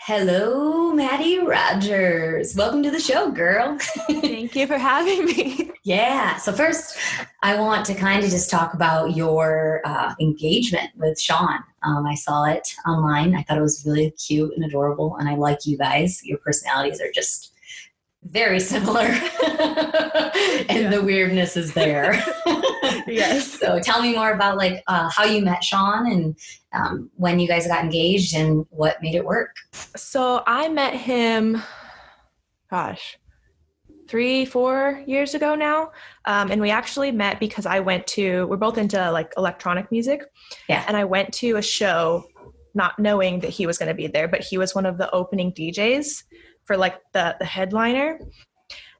Hello, Mattie Rogers. Welcome to the show, girl. Thank you for having me. Yeah. So first, I want to kind of just talk about your engagement with Sean. I saw it online. I thought it was really cute and adorable, and I like you guys. Your personalities are just very similar, and the weirdness is there. Yes. So tell me more about how you met Sean and when you guys got engaged and what made it work. So I met him, 3-4 years ago now. And we actually met because we're both into like electronic music. Yeah. And I went to a show not knowing that he was going to be there, but he was one of the opening DJs for like the headliner.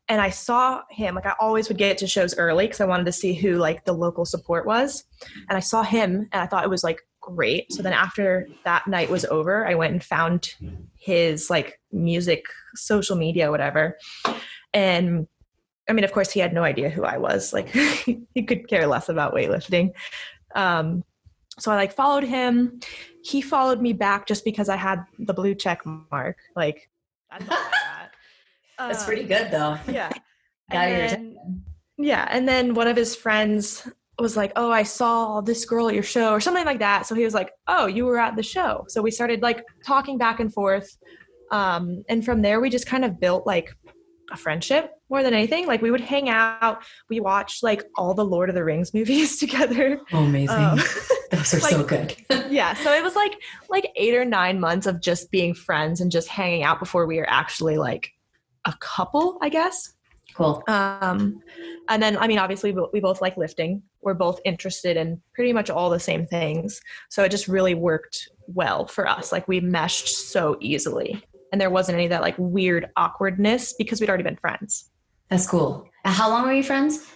And I saw him, like I always would get to shows early because I wanted to see who like the local support was. And I saw him and I thought it was like great. So then after that night was over, I went and found his like music, social media, whatever. And I mean, of course he had no idea who I was. Like he could care less about weightlifting. So I like followed him. He followed me back just because I had the blue check mark. Like that's all I got. That's pretty good though. Yeah. And then one of his friends was like, oh, I saw this girl at your show or something like that. So he was like, oh, you were at the show. So we started like talking back and forth. And from there, we just kind of built like a friendship more than anything. Like we would hang out. We watched like all the Lord of the Rings movies together. Oh, amazing. Those are like, so good. Yeah. So it was like 8 or 9 months of just being friends and just hanging out before we were actually like a couple, I guess. Cool. And then, I mean, obviously we both like lifting. We're both interested in pretty much all the same things. So it just really worked well for us. Like we meshed so easily and there wasn't any of that like weird awkwardness because we'd already been friends. That's cool. How long were you friends?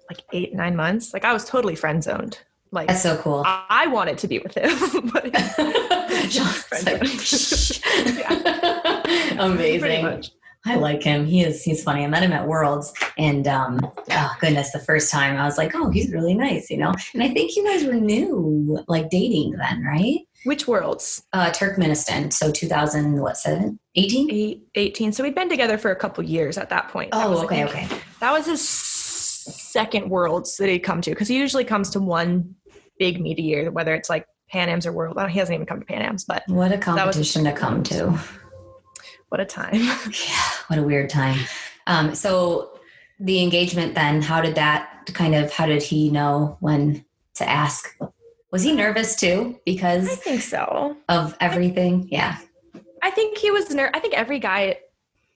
Like 8-9 months. Like I was totally friend zoned. Like that's so cool. I wanted to be with him, but yeah. Amazing. I like him. He's funny. I met him at Worlds and oh goodness, the first time I was like, oh, he's really nice, you know? And I think you guys were new, like dating then, right? Which Worlds? Turkmenistan. So 2018? 18. So we'd been together for a couple years at that point. Okay. That was his second Worlds that he'd come to because he usually comes to one big meet a year, whether it's like Pan Am's or World. Well, he hasn't even come to Pan Am's, but what a competition to come to. What a time. Yeah, what a weird time. So the engagement then, how did he know when to ask? Was he nervous too? Because I think so. Of everything? Yeah. I think he was I think every guy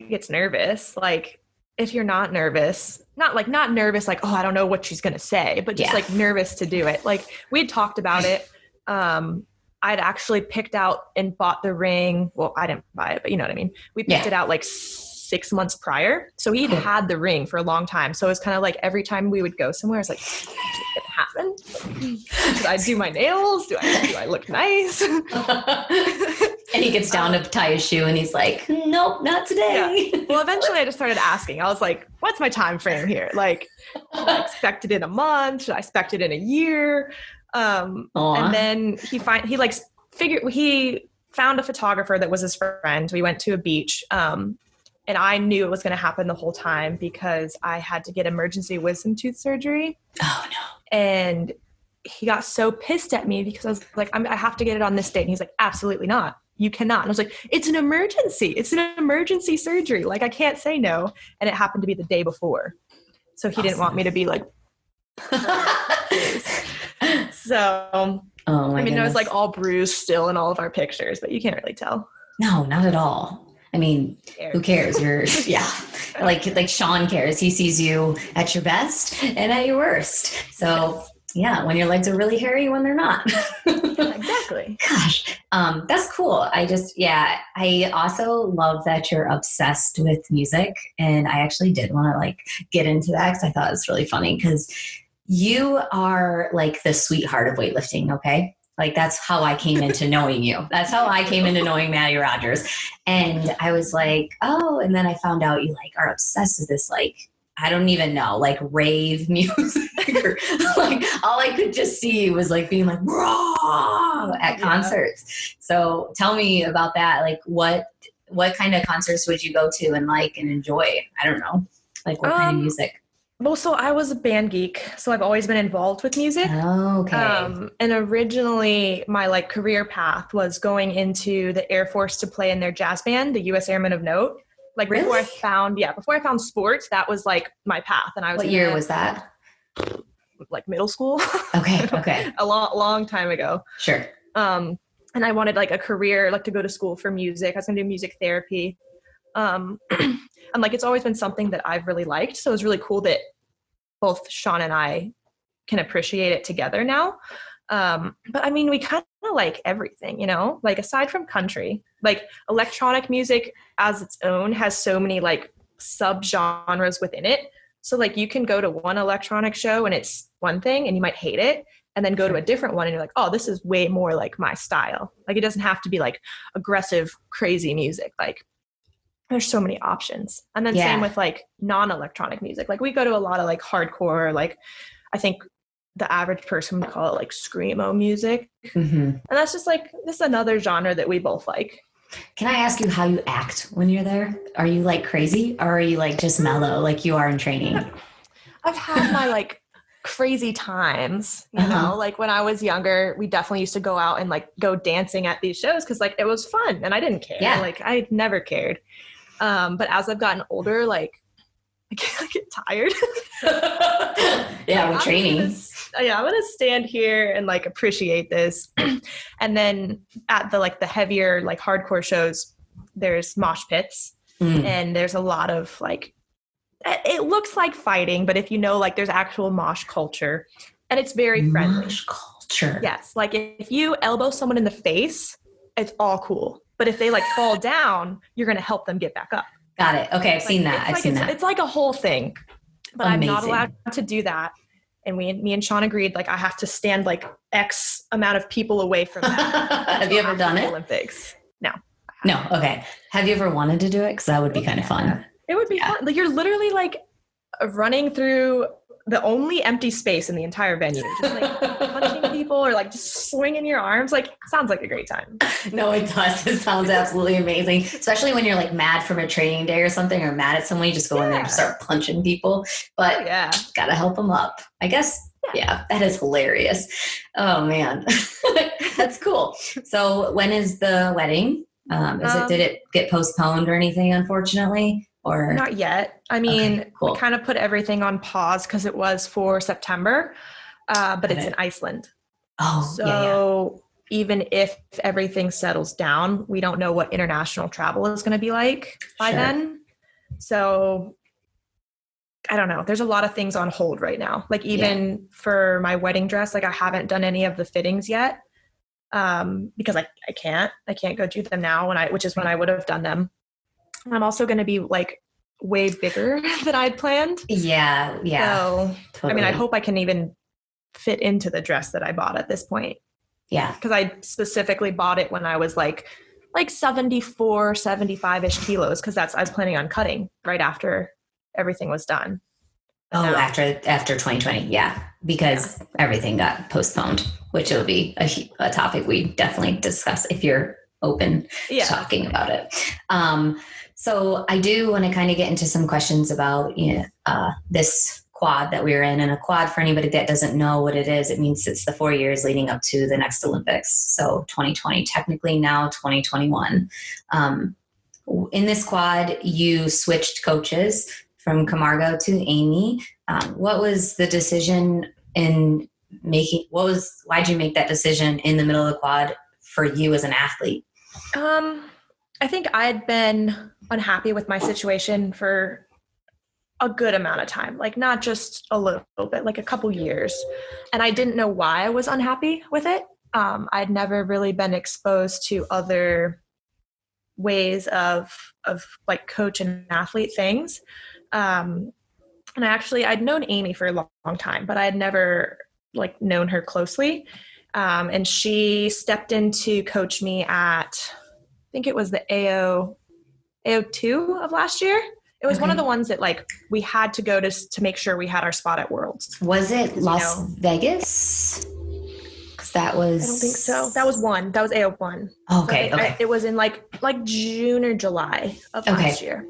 gets nervous. Like if you're not nervous, not nervous like, oh, I don't know what she's going to say, but just like nervous to do it. Like we had talked about it. I'd actually picked out and bought the ring. Well, I didn't buy it, but you know what I mean? We picked it out like 6 months prior. So he'd had the ring for a long time. So it was kind of like every time we would go somewhere, I was like, is it going to happen? Should I do my nails? Do I look nice? And he gets down to tie his shoe and he's like, nope, not today. Yeah. Well, eventually I just started asking. I was like, what's my time frame here? Like, should I expect it in a month? Should I expect it in a year? And then he found a photographer that was his friend. We went to a beach. And I knew it was going to happen the whole time because I had to get emergency wisdom tooth surgery. Oh no. And he got so pissed at me because I was like, I have to get it on this date. And he's like, absolutely not. You cannot. And I was like, it's an emergency. It's an emergency surgery. Like I can't say no. And it happened to be the day before. So he didn't want me to be like, so, I mean, it was like all bruised still in all of our pictures, but you can't really tell. No, not at all. I mean, who cares? Like Sean cares. He sees you at your best and at your worst. So yeah, when your legs are really hairy, when they're not. Exactly. Gosh, that's cool. I also love that you're obsessed with music. And I actually did want to like get into that because I thought it was really funny because you are like the sweetheart of weightlifting, okay? Like that's how I came into knowing you. That's how I came into knowing Mattie Rogers. And I was like, oh, and then I found out you like are obsessed with this like I don't even know, like rave music. Or, like all I could just see was like being like, raw at concerts. So tell me about that. Like what kind of concerts would you go to and like and enjoy? I don't know. Like what kind of music? Well, so I was a band geek, so I've always been involved with music. Okay. And originally my like career path was going into the Air Force to play in their jazz band, the U.S. Airmen of Note. Like really? before I found sports, that was like my path. And I was what year was that? Like middle school. Okay. A long time ago. Sure. And I wanted like a career, like to go to school for music. I was going to do music therapy. And like, it's always been something that I've really liked. So it's really cool that both Sean and I can appreciate it together now. But I mean, we kind of like everything, you know, like aside from country, like electronic music as its own has so many like sub-genres within it. So like you can go to one electronic show and it's one thing and you might hate it, and then go to a different one and you're like, oh, this is way more like my style. Like it doesn't have to be like aggressive, crazy music. Like there's so many options. And then same with like non-electronic music. Like we go to a lot of like hardcore, like I think the average person would call it like screamo music. And that's just like, this is another genre that we both like. Can I ask you how you act when you're there? Are you like crazy or are you like just mellow like you are in training? I've had my like crazy times, you know, like when I was younger, we definitely used to go out and like go dancing at these shows because like it was fun and I didn't care. Like I never cared. But as I've gotten older, like I get tired. With training. I'm gonna stand here and like appreciate this. And then at the like the heavier like hardcore shows, there's mosh pits and there's a lot of like, it looks like fighting, but if you know, like there's actual mosh culture and it's very friendly. Mosh culture. Yes. Like if you elbow someone in the face, it's all cool. But if they like fall down, you're going to help them get back up. Got it. Okay. I've seen that. It's like a whole thing, but amazing. I'm not allowed to do that. And me and Sean agreed, like I have to stand like X amount of people away from that. Have you ever done it? Olympics? No. Okay. Have you ever wanted to do it? Because that would be kind of fun. It would be fun. Like you're literally like running through the only empty space in the entire venue, just like punching people or like just swinging your arms. Like sounds like a great time. No, it does. It sounds absolutely amazing, especially when you're like mad from a training day or something, or mad at someone. You just go in there and start punching people. But gotta help them up, I guess. Yeah, that is hilarious. Oh man, that's cool. So when is the wedding? Did it get postponed or anything? Unfortunately. Or not yet. I mean, we kind of put everything on pause because it was for September, but it's in Iceland. So even if everything settles down, we don't know what international travel is going to be like by then. So I don't know. There's a lot of things on hold right now. Like even for my wedding dress, like I haven't done any of the fittings yet because I can't go do them now which is when I would have done them. I'm also going to be like way bigger than I'd planned. Yeah. So, totally. I mean, I hope I can even fit into the dress that I bought at this point. Yeah. Because I specifically bought it when I was like 74, 75-ish kilos because I was planning on cutting right after everything was done. After 2020. Yeah. Because everything got postponed, which will be a topic we definitely discuss if you're open to talking about it. So I do want to kind of get into some questions about this quad that we're in. And a quad, for anybody that doesn't know what it is, it means it's the 4 years leading up to the next Olympics. So 2020, technically now 2021. In this quad, you switched coaches from Camargo to Amy. What was the decision in making? Why'd you make that decision in the middle of the quad for you as an athlete? I think I'd been unhappy with my situation for a good amount of time, like not just a little bit, like a couple years. And I didn't know why I was unhappy with it. I'd never really been exposed to other ways of like coach and athlete things. And I'd known Amy for a long time, but I had never like known her closely. And she stepped in to coach me at, I think it was the AO2 of last year It was Okay. one of the ones that like we had to go to make sure we had our spot at Worlds. Was it Las Vegas? Because that was... I don't think so. That was one. That was AO1. Okay, so okay. It was in like June or July of last year.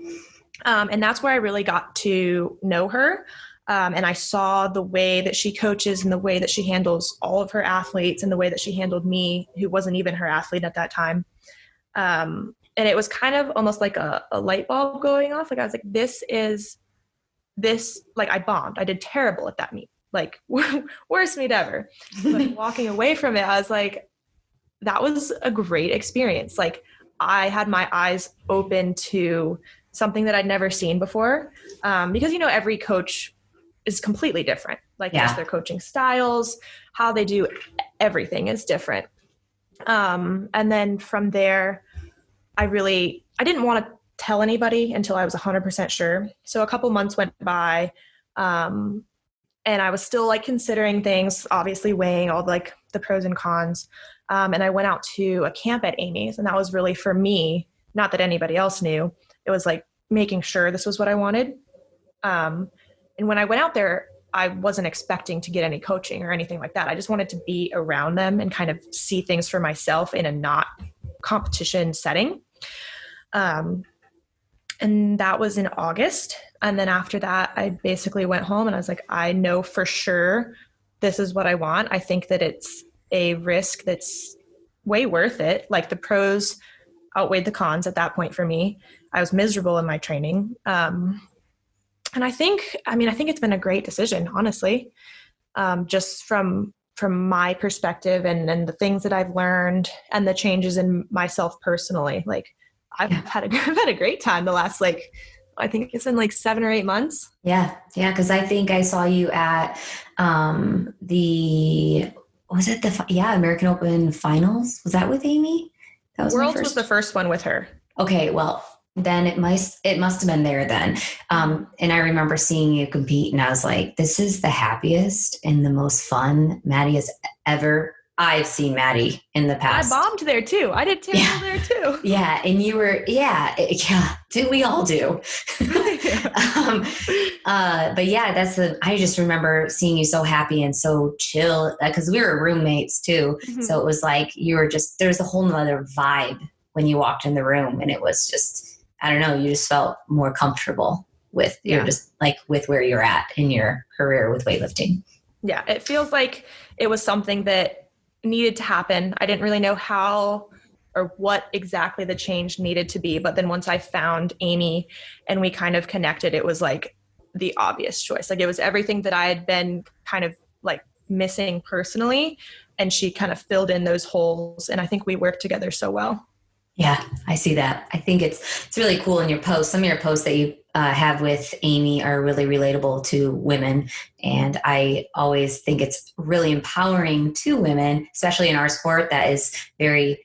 And that's where I really got to know her. And I saw the way that she coaches and the way that she handles all of her athletes and the way that she handled me, who wasn't even her athlete at that time. And it was kind of almost like a light bulb going off. Like I was like, like I bombed. I did terrible at that meet. Like worst meet ever. But walking away from it, I was like, that was a great experience. Like I had my eyes open to something that I'd never seen before. Because, every coach is completely different. Like just their coaching styles, how they do everything is different. And then from there, I didn't want to tell anybody until I was 100% sure. So a couple months went by, and I was still like considering things, obviously weighing all like the pros and cons. And I went out to a camp at Amy's, and that was really for me, not that anybody else knew. It was like making sure this was what I wanted. And when I went out there, I wasn't expecting to get any coaching or anything like that. I just wanted to be around them and kind of see things for myself in a not competition setting. And that was in August. And then after that, I basically went home and I was like, I know for sure this is what I want. I think that it's a risk that's way worth it. Like the pros outweighed the cons at that point for me. I was miserable in my training. And I think it's been a great decision, honestly, just from my perspective and the things that I've learned and the changes in myself personally. Like I've had a great time the last, I think it's been 7 or 8 months. Yeah. Yeah. Cause I think I saw you at, American Open finals. Was that with Amy? That was Worlds was the first one with her. Okay. Well, then it must have been there then. And I remember seeing you compete and I was like, this is the happiest and the most fun Mattie has ever. I've seen Mattie in the past. I bombed there too. I did terrible there too. Yeah. And you were, we all do. But yeah, I just remember seeing you so happy and so chill because we were roommates too. Mm-hmm. So it was like, there's a whole nother vibe when you walked in the room and it was just, I don't know, you just felt more comfortable with with where you're at in your career with weightlifting. Yeah. It feels like it was something that needed to happen. I didn't really know how or what exactly the change needed to be. But then once I found Amy and we kind of connected, it was like the obvious choice. Like it was everything that I had been kind of like missing personally. And she kind of filled in those holes. And I think we worked together so well. Yeah, I see that. I think it's really cool in your posts. Some of your posts that you have with Amy are really relatable to women. And I always think it's really empowering to women, especially in our sport that is very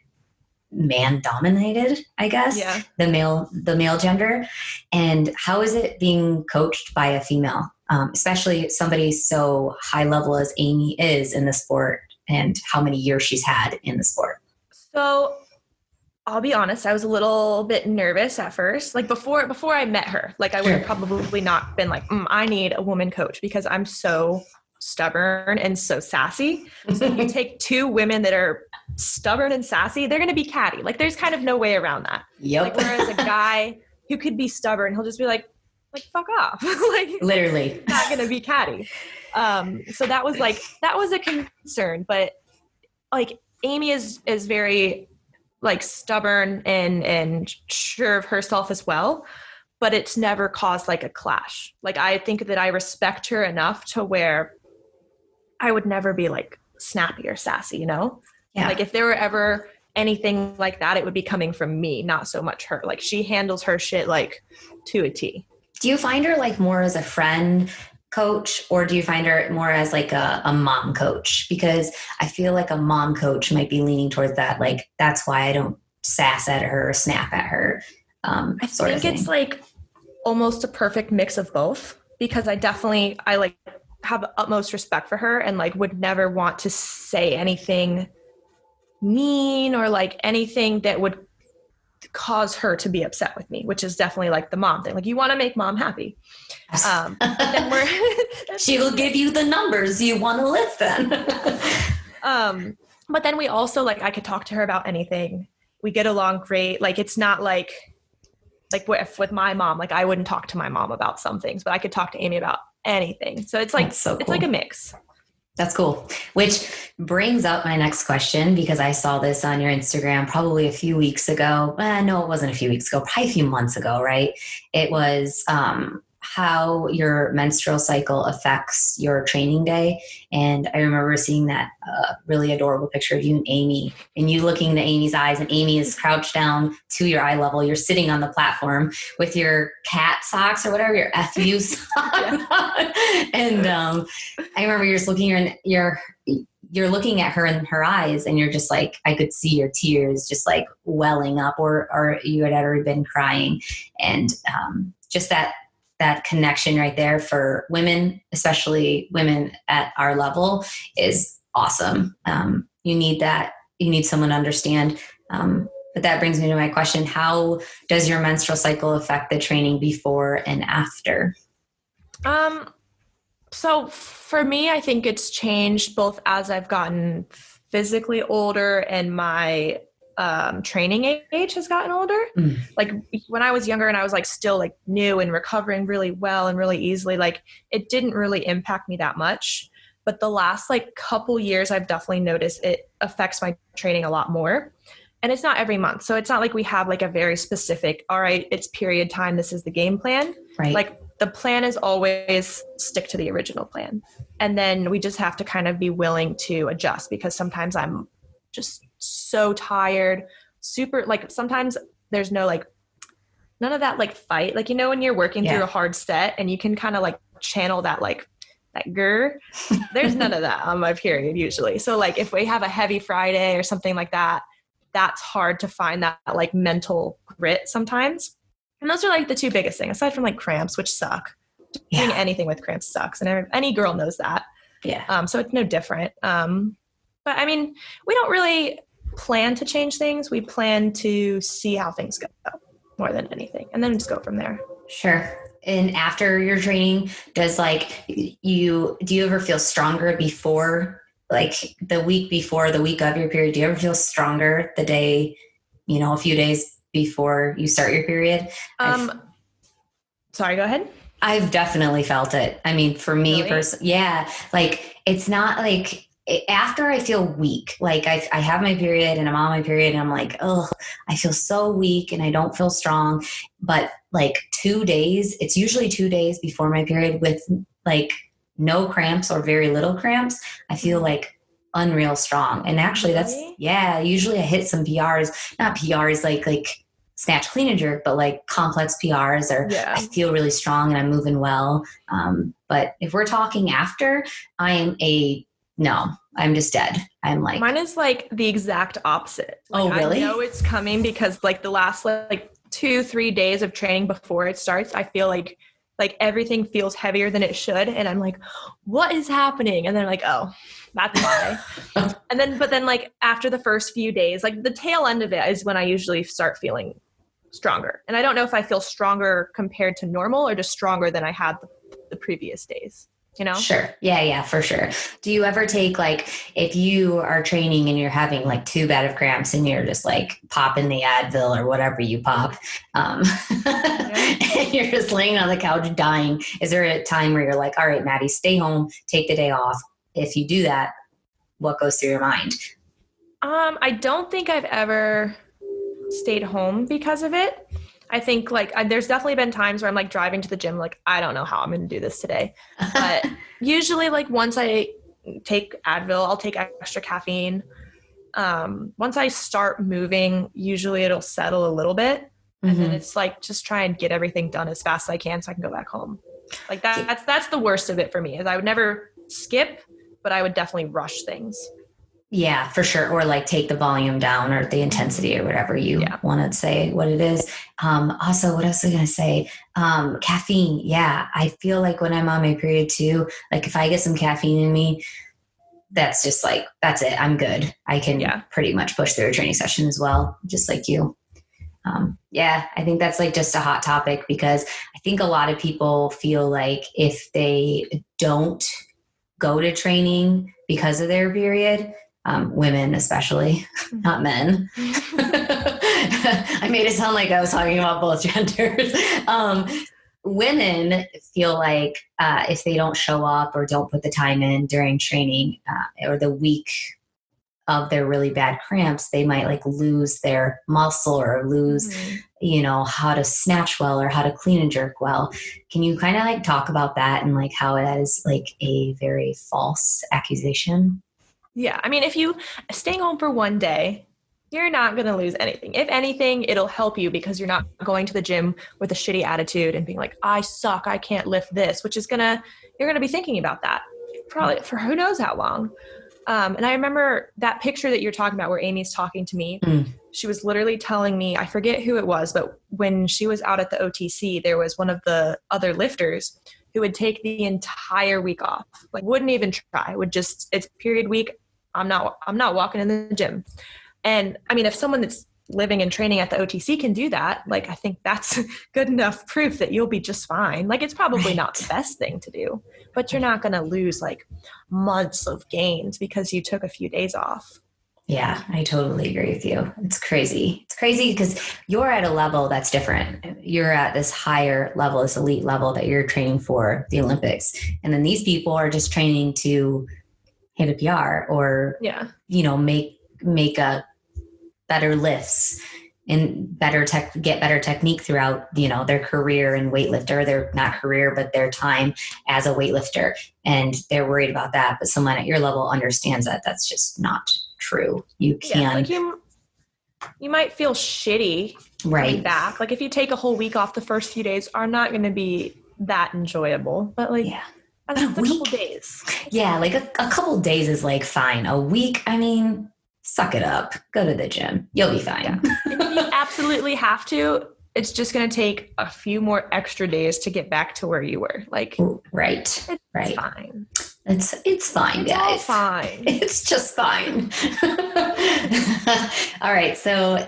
man dominated, I guess, the male gender. And how is it being coached by a female, especially somebody so high level as Amy is in the sport and how many years she's had in the sport? So I'll be honest, I was a little bit nervous at first. Like before I met her, I would have probably not been like, I need a woman coach because I'm so stubborn and so sassy. So if you take two women that are stubborn and sassy, they're going to be catty. Like there's kind of no way around that. Yep. Whereas a guy who could be stubborn, he'll just be like fuck off. Literally not going to be catty. So that was a concern, but Amy is very stubborn and sure of herself as well, but it's never caused a clash. I think that I respect her enough to where I would never be snappy or sassy, Yeah. If there were ever anything like that, it would be coming from me, not so much her. She handles her shit to a T. Do you find her more as a friend coach, or do you find her more as a mom coach? Because I feel like a mom coach might be leaning towards that. That's why I don't sass at her or snap at her. I think it's almost a perfect mix of both, because I have utmost respect for her and would never want to say anything mean or anything that would cause her to be upset with me, which is definitely like the mom thing. Like you want to make mom happy. But then she will give you the numbers you want to lift then. But then we also like, I could talk to her about anything. We get along great. Like, it's not like with my mom, like I wouldn't talk to my mom about some things, but I could talk to Amy about anything. So it's like, so cool. It's like a mix. That's cool. Which brings up my next question, because I saw this on your Instagram probably a few weeks ago. No, it wasn't a few weeks ago, probably a few months ago, right? It was how your menstrual cycle affects your training day. And I remember seeing that really adorable picture of you and Amy, and you looking into Amy's eyes, and Amy is crouched down to your eye level. You're sitting on the platform with your cat socks or whatever, your FU socks. And I remember you're just looking you're looking at her in her eyes, and you're just like, I could see your tears just like welling up, or you had already been crying. And just that connection right there for women, especially women at our level, is awesome. You need that. You need someone to understand. But that brings me to my question. How does your menstrual cycle affect the training before and after? So for me, I think it's changed both as I've gotten physically older and my training age has gotten older. Like when I was younger and I was like still like new and recovering really well and really easily, like it didn't really impact me that much. But the last like couple years, I've definitely noticed it affects my training a lot more. And it's not every month. So it's not like we have like a very specific, all right, it's period time, this is the game plan. Right. Like the plan is always stick to the original plan. And then we just have to kind of be willing to adjust, because sometimes I'm just so tired, super, like sometimes there's no like, none of that like fight. Like, you know, when you're working through a hard set and you can kind of like channel that like that grr, there's none of that on my period usually. So like if we have a heavy Friday or something like that, that's hard to find that like mental grit sometimes. And those are like the two biggest things, aside from like cramps, which suck. Doing anything with cramps sucks. And any girl knows that. Yeah. So it's no different. But I mean, we don't really plan to change things. We plan to see how things go more than anything, and then just go from there. Sure. And after your training, does like do you ever feel stronger before, like the week before, the week of your period? Do you ever feel stronger the day, a few days before you start your period? Sorry, go ahead. I've definitely felt it. I mean, for me, like it's not like after I feel weak, like I have my period and I'm on my period and I'm like, oh, I feel so weak and I don't feel strong. But like 2 days, it's usually 2 days before my period with like no cramps or very little cramps, I feel like unreal strong. And actually usually I hit some PRs, not PRs like snatch, clean and jerk, but like complex PRs, or I feel really strong and I'm moving well. But if we're talking after, I'm just dead. I'm like, mine is like the exact opposite. Like, oh, really? I know it's coming because like the last like 2-3 days of training before it starts, I feel like everything feels heavier than it should. And I'm like, what is happening? And then I'm like, oh, that's why. But then like after the first few days, like the tail end of it is when I usually start feeling stronger. And I don't know if I feel stronger compared to normal or just stronger than I had the previous days. Sure. Yeah, for sure. Do you ever take like, if you are training and you're having like too bad of cramps and you're just like popping the Advil or whatever you pop, and you're just laying on the couch dying, is there a time where you're like, all right, Mattie, stay home, take the day off? If you do that, what goes through your mind? I don't think I've ever stayed home because of it. I think like there's definitely been times where I'm like driving to the gym, like, I don't know how I'm going to do this today. But usually like once I take Advil, I'll take extra caffeine. Once I start moving, usually it'll settle a little bit. And then it's like, just try and get everything done as fast as I can so I can go back home. Like that's the worst of it for me, is I would never skip, but I would definitely rush things. Yeah, for sure. Or like take the volume down or the intensity or whatever you want to say what it is. Also, what else was I going to say? Caffeine. Yeah. I feel like when I'm on my period too, like if I get some caffeine in me, that's just like, that's it. I'm good. I can pretty much push through a training session as well, just like you. Yeah, I think that's like just a hot topic because I think a lot of people feel like if they don't go to training because of their period, women especially, not men. I made it sound like I was talking about both genders. Women feel like if they don't show up or don't put the time in during training or the week of their really bad cramps, they might like lose their muscle or lose, how to snatch well or how to clean and jerk well. Can you kind of like talk about that and like how that is like a very false accusation? Yeah. I mean, if you staying home for one day, you're not going to lose anything. If anything, it'll help you because you're not going to the gym with a shitty attitude and being like, I suck, I can't lift this, which is you're going to be thinking about that probably for who knows how long. And I remember that picture that you're talking about where Amy's talking to me. She was literally telling me, I forget who it was, but when she was out at the OTC, there was one of the other lifters who would take the entire week off, like wouldn't even try, it's period week. I'm not walking in the gym. And I mean, if someone that's living and training at the OTC can do that, like, I think that's good enough proof that you'll be just fine. Like, it's probably not the best thing to do, but you're not going to lose like months of gains because you took a few days off. Yeah, I totally agree with you. It's crazy. It's crazy because you're at a level that's different. You're at this higher level, this elite level that you're training for the Olympics. And then these people are just training to hit a PR or, make a better lifts and get better technique throughout, their career in weightlifter, their not career, but their time as a weightlifter. And they're worried about that. But someone at your level understands that that's just not true. You can. Yeah, like you might feel shitty coming back. Like if you take a whole week off, the first few days are not going to be that enjoyable, but like, a couple days. Yeah. Like a couple days is like fine. A week, I mean, suck it up, go to the gym. You'll be fine. Yeah. If you absolutely have to, it's just going to take a few more extra days to get back to where you were. Like, right. It's fine. It's fine, it's guys. All fine. It's just fine. All right. So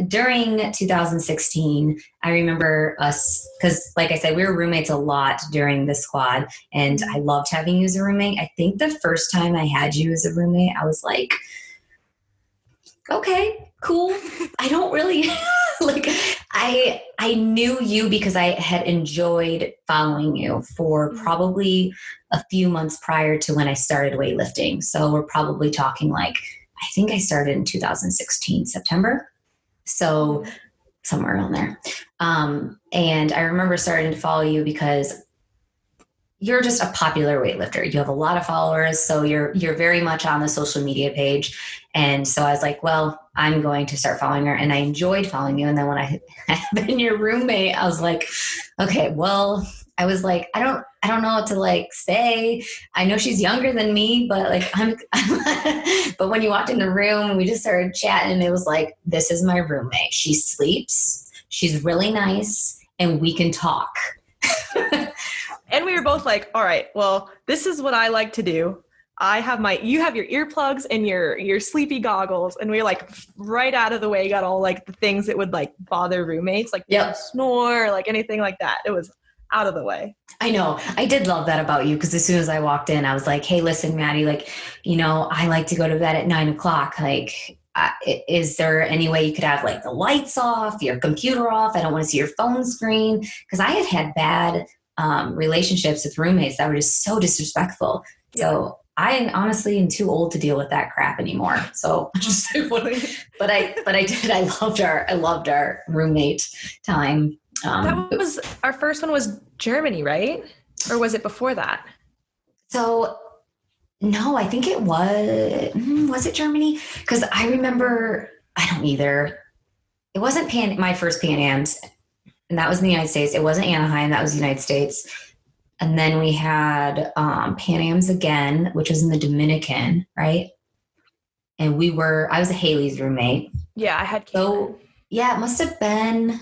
during 2016, I remember us, because like I said, we were roommates a lot during the squad, and I loved having you as a roommate. I think the first time I had you as a roommate, I was like, okay, cool. I don't really like, I knew you because I had enjoyed following you for probably a few months prior to when I started weightlifting. So we're probably talking like, I think I started in 2016, September. So somewhere around there. And I remember starting to follow you because you're just a popular weightlifter. You have a lot of followers. So you're very much on the social media page. And so I was like, well, I'm going to start following her. And I enjoyed following you. And then when I had been your roommate, I was like, okay, well, I was like, I don't know what to like say. I know she's younger than me, but like but when you walked in the room, we just started chatting and it was like, this is my roommate. She sleeps. She's really nice and we can talk. And we were both like, all right, well, this is what I like to do. You have your earplugs and your sleepy goggles. And we like right out of the way got all like the things that would like bother roommates, like snore, or, like anything like that. It was out of the way. I know. I did love that about you because as soon as I walked in, I was like, hey, listen, Mattie, like, I like to go to bed at 9:00. Like, is there any way you could have like the lights off, your computer off? I don't want to see your phone screen. Because I had bad relationships with roommates that were just so disrespectful. Yeah. So I honestly am too old to deal with that crap anymore. So just, but I did. I loved our roommate time. Our first one was Germany, right? Or was it before that? So no, I think it was it Germany? Because I remember, I don't either. It wasn't my first Pan Ams. And that was in the United States. It wasn't Anaheim. That was the United States. And then we had Pan Ams again, which was in the Dominican, right? And I was Haley's roommate. Yeah, I had Caitlin. So, yeah, it must have been,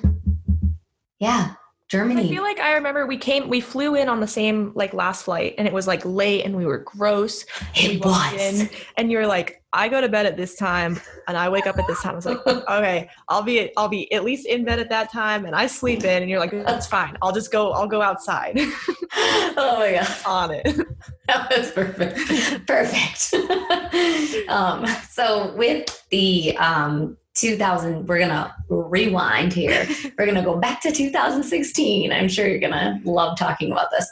Germany. I feel like I remember we flew in on the same like last flight, and it was like late and we were gross. It was. And you're like, I go to bed at this time and I wake up at this time. I was like, okay, I'll be at least in bed at that time, and I sleep in. And you're like, that's fine. I'll go outside. Oh my God. On it. That was perfect. Perfect. So with the 2000, we're going to rewind here. We're going to go back to 2016. I'm sure you're going to love talking about this.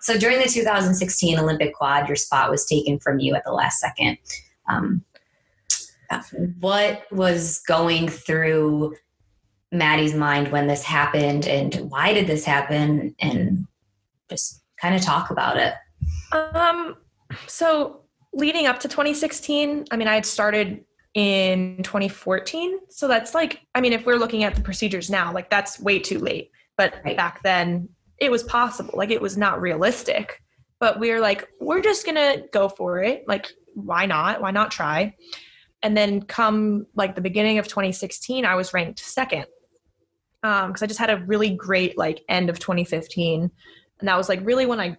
So during the 2016 Olympic quad, your spot was taken from you at the last second. What was going through Mattie's mind when this happened, and why did this happen? And just kind of talk about it. So leading up to 2016, I mean, I had started in 2014. So that's like, I mean, if we're looking at the procedures now, like that's way too late. But right. Back then it was possible. Like it was not realistic, but we were like, we're just going to go for it. Like, why not? Why not try? And then come like the beginning of 2016, I was ranked second. Cause I just had a really great like end of 2015. And that was like really when I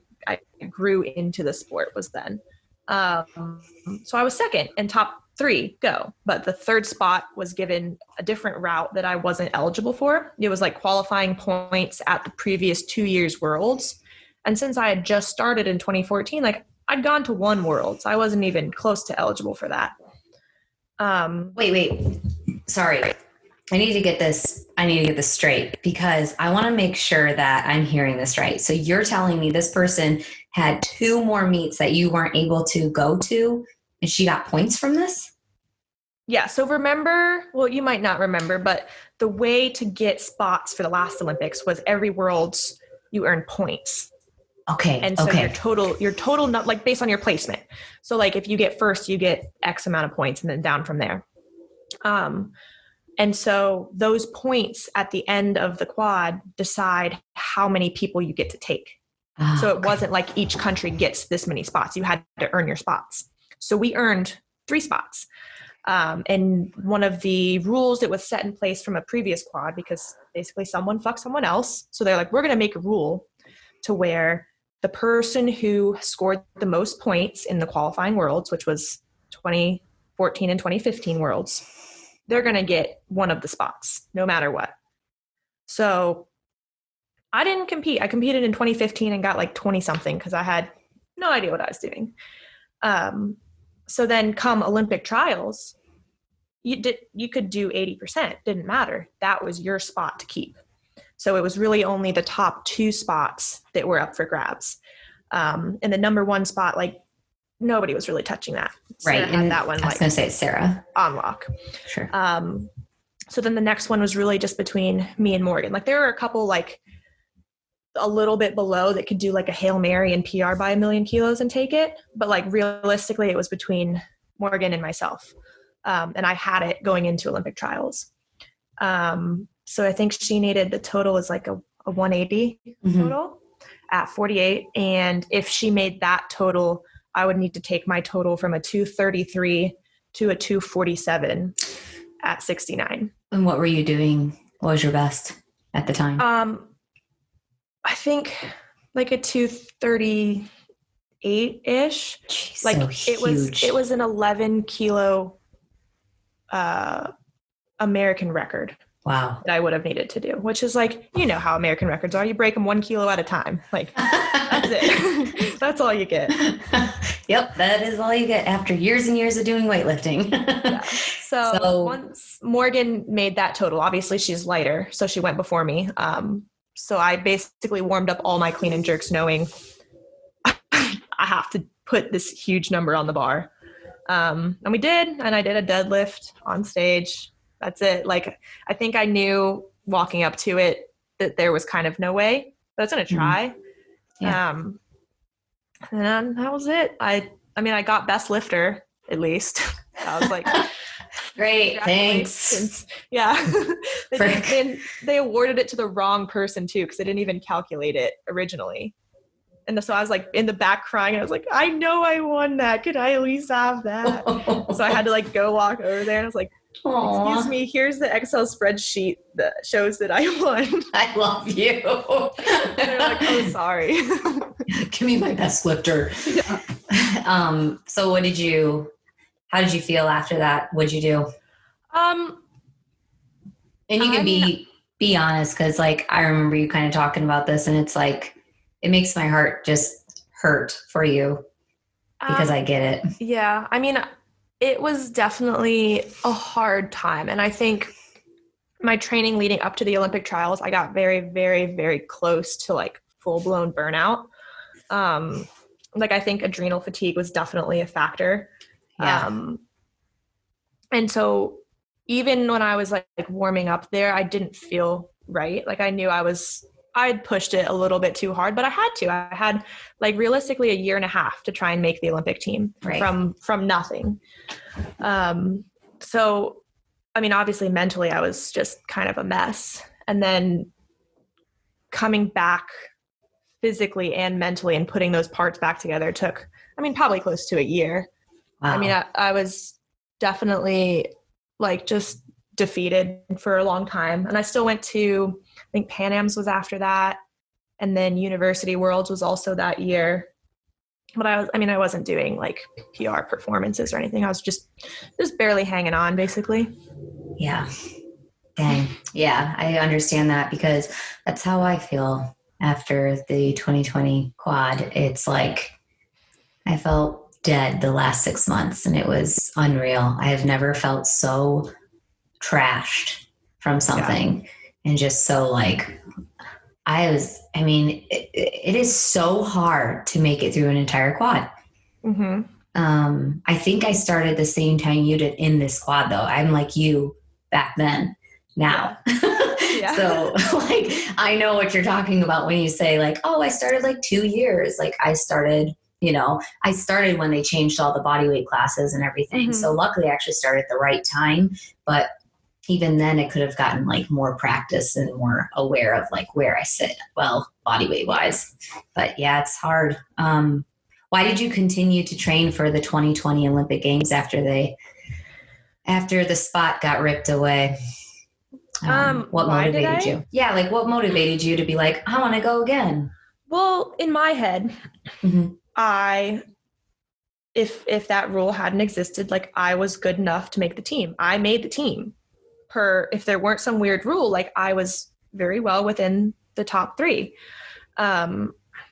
grew into the sport was then. So I was second and top 3 go, but the third spot was given a different route that I wasn't eligible for. It was like qualifying points at the previous 2 years worlds. And since I had just started in 2014, like I'd gone to 1 worlds. I wasn't even close to eligible for that. Wait. Sorry. I need to get this straight because I want to make sure that I'm hearing this right. So you're telling me this person had 2 more meets that you weren't able to go to, and she got points from this? Yeah. So remember, well, you might not remember, but the way to get spots for the last Olympics was every Worlds you earn points. Okay. And so your total, not like based on your placement. So like if you get first, you get X amount of points and then down from there. And so those points at the end of the quad decide how many people you get to take. So it wasn't like each country gets this many spots. You had to earn your spots. So we earned 3 spots. And one of the rules that was set in place from a previous quad, because basically someone fucked someone else. So they're like, we're going to make a rule to where the person who scored the most points in the qualifying worlds, which was 2014 and 2015 worlds, they're going to get one of the spots no matter what. So I didn't compete. I competed in 2015 and got like 20 something because I had no idea what I was doing. So then come Olympic trials, you could do 80%. Didn't matter. That was your spot to keep. So it was really only the top 2 spots that were up for grabs. And the number 1 spot, like nobody was really touching that. Sarah right. Had that one. I was going to say it's Sarah. On lock. Sure. So then the next one was really just between me and Morgan. Like there were a couple like a little bit below that could do like a Hail Mary and PR by 1,000,000 kilos and take it. But like realistically, it was between Morgan and myself. And I had it going into Olympic trials. So I think she needed, the total is like a 180 total at 48. And if she made that total, I would need to take my total from a 233 to a 247 at 69. And what were you doing? What was your best at the time? I think like a 238-ish. Jeez, like so it was an 11 kilo American record. Wow. That I would have needed to do, which is like, you know how American records are. You break them 1 kilo at a time. Like that's it. That's all you get. Yep. That is all you get after years and years of doing weightlifting. Yeah. So once Morgan made that total, obviously she's lighter. So she went before me. So I basically warmed up all my clean and jerks knowing I have to put this huge number on the bar. And we did, and I did a deadlift on stage. That's it. Like, I think I knew walking up to it that there was kind of no way, but I was going to try. Yeah. And that was it. I mean, I got best lifter at least. I was like, great. Thanks. Yeah. They awarded it to the wrong person too, because they didn't even calculate it originally. And so I was like in the back crying. And I was like, I know I won that. Could I at least have that? So I had to like go walk over there. And I was like, Excuse Aw, me, here's the Excel spreadsheet that shows that I won. I love you. They're like, oh, sorry. Give me my best lifter. Yeah. So how did you feel after that? What'd you do? Um, And you I can mean, be honest, because like I remember you kind of talking about this, and it's like it makes my heart just hurt for you because I get it. yeah, I mean, it was definitely a hard time. And I think my training leading up to the Olympic trials, I got very, very, very close to like full blown burnout. Like I think adrenal fatigue was definitely a factor. Yeah. And so even when I was like warming up there, I didn't feel right. Like I knew I'd pushed it a little bit too hard, but I had to. I had like realistically a year and a half to try and make the Olympic team from nothing. So, I mean, obviously mentally I was just kind of a mess. And then coming back physically and mentally and putting those parts back together took, I mean, probably close to a year. Wow. I mean, I was definitely like just defeated for a long time. And I still went to, I think Pan Am's was after that. And then University Worlds was also that year. But I wasn't doing like PR performances or anything. I was just barely hanging on basically. Yeah. Dang. Yeah, I understand that because that's how I feel after the 2020 quad. It's like I felt dead the last 6 months and it was unreal. I have never felt so trashed from something and just so like it is so hard to make it through an entire quad. Mm-hmm. I think I started the same time you did in this quad though. I'm like you back then now. Yeah. So like, I know what you're talking about when you say like, oh, I started like 2 years. Like I started when they changed all the body weight classes and everything. Mm-hmm. So luckily I actually started at the right time, but even then it could have gotten like more practice and more aware of like where I sit, well, body weight wise. But yeah, it's hard. Why did you continue to train for the 2020 Olympic Games after the spot got ripped away? What motivated you? Yeah, like what motivated you to be like, I want to go again? Well, in my head, Mm-hmm. If that rule hadn't existed, like I was good enough to make the team. I made the team. If there weren't some weird rule, like I was very well within the top 3.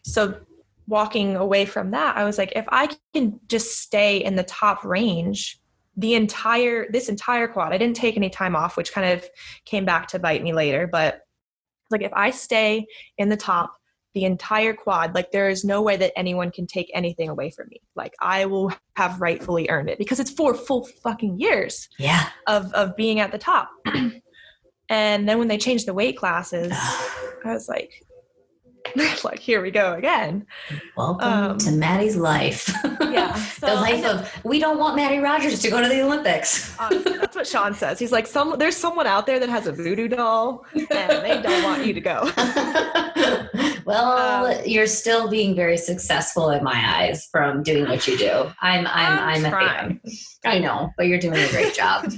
So walking away from that, I was like, if I can just stay in the top range this entire quad, I didn't take any time off, which kind of came back to bite me later. But like, if I stay in the top the entire quad, like there is no way that anyone can take anything away from me. Like I will have rightfully earned it because it's 4 full fucking years of being at the top. And then when they changed the weight classes, I was like, here we go again. Welcome to Mattie's life. Yeah. The life of, we don't want Mattie Rogers to go to the Olympics. That's what Sean says. He's like, there's someone out there that has a voodoo doll and they don't want you to go. Well, you're still being very successful in my eyes from doing what you do. I'm a fan. I know, but you're doing a great job.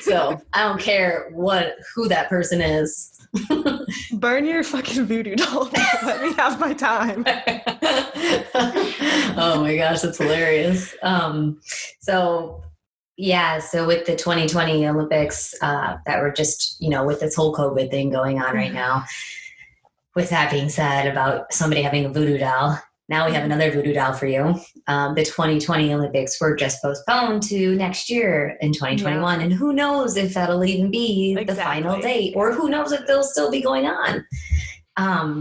So I don't care who that person is. Burn your fucking voodoo doll. Let me have my time. Oh my gosh, that's hilarious. So with the 2020 Olympics that were just, with this whole COVID thing going on right now, with that being said about somebody having a voodoo doll, now we have another voodoo doll for you. The 2020 Olympics were just postponed to next year in 2021. Yeah. And who knows if that'll even be the final date, or who knows if they'll still be going on.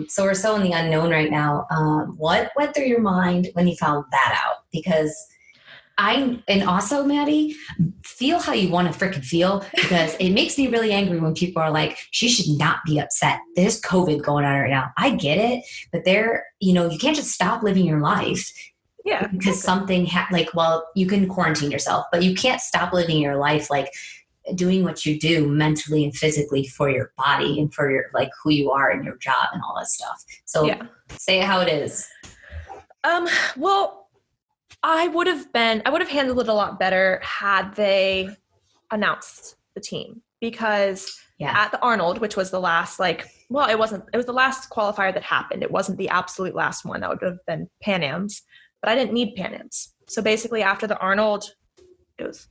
So we're so in the unknown right now. What went through your mind when you found that out? Because and also, Mattie, feel how you want to freaking feel, because it makes me really angry when people are like, she should not be upset. There's COVID going on right now. I get it, but you can't just stop living your life. Yeah. Because something you can quarantine yourself, but you can't stop living your life, like doing what you do mentally and physically for your body and for your, like, who you are and your job and all that stuff. So say it how it is. Well, I would have handled it a lot better had they announce the team because at the Arnold, which was the last, it was the last qualifier that happened. It wasn't the absolute last one. That would have been Pan Am's, but I didn't need Pan Am's. So basically after the Arnold,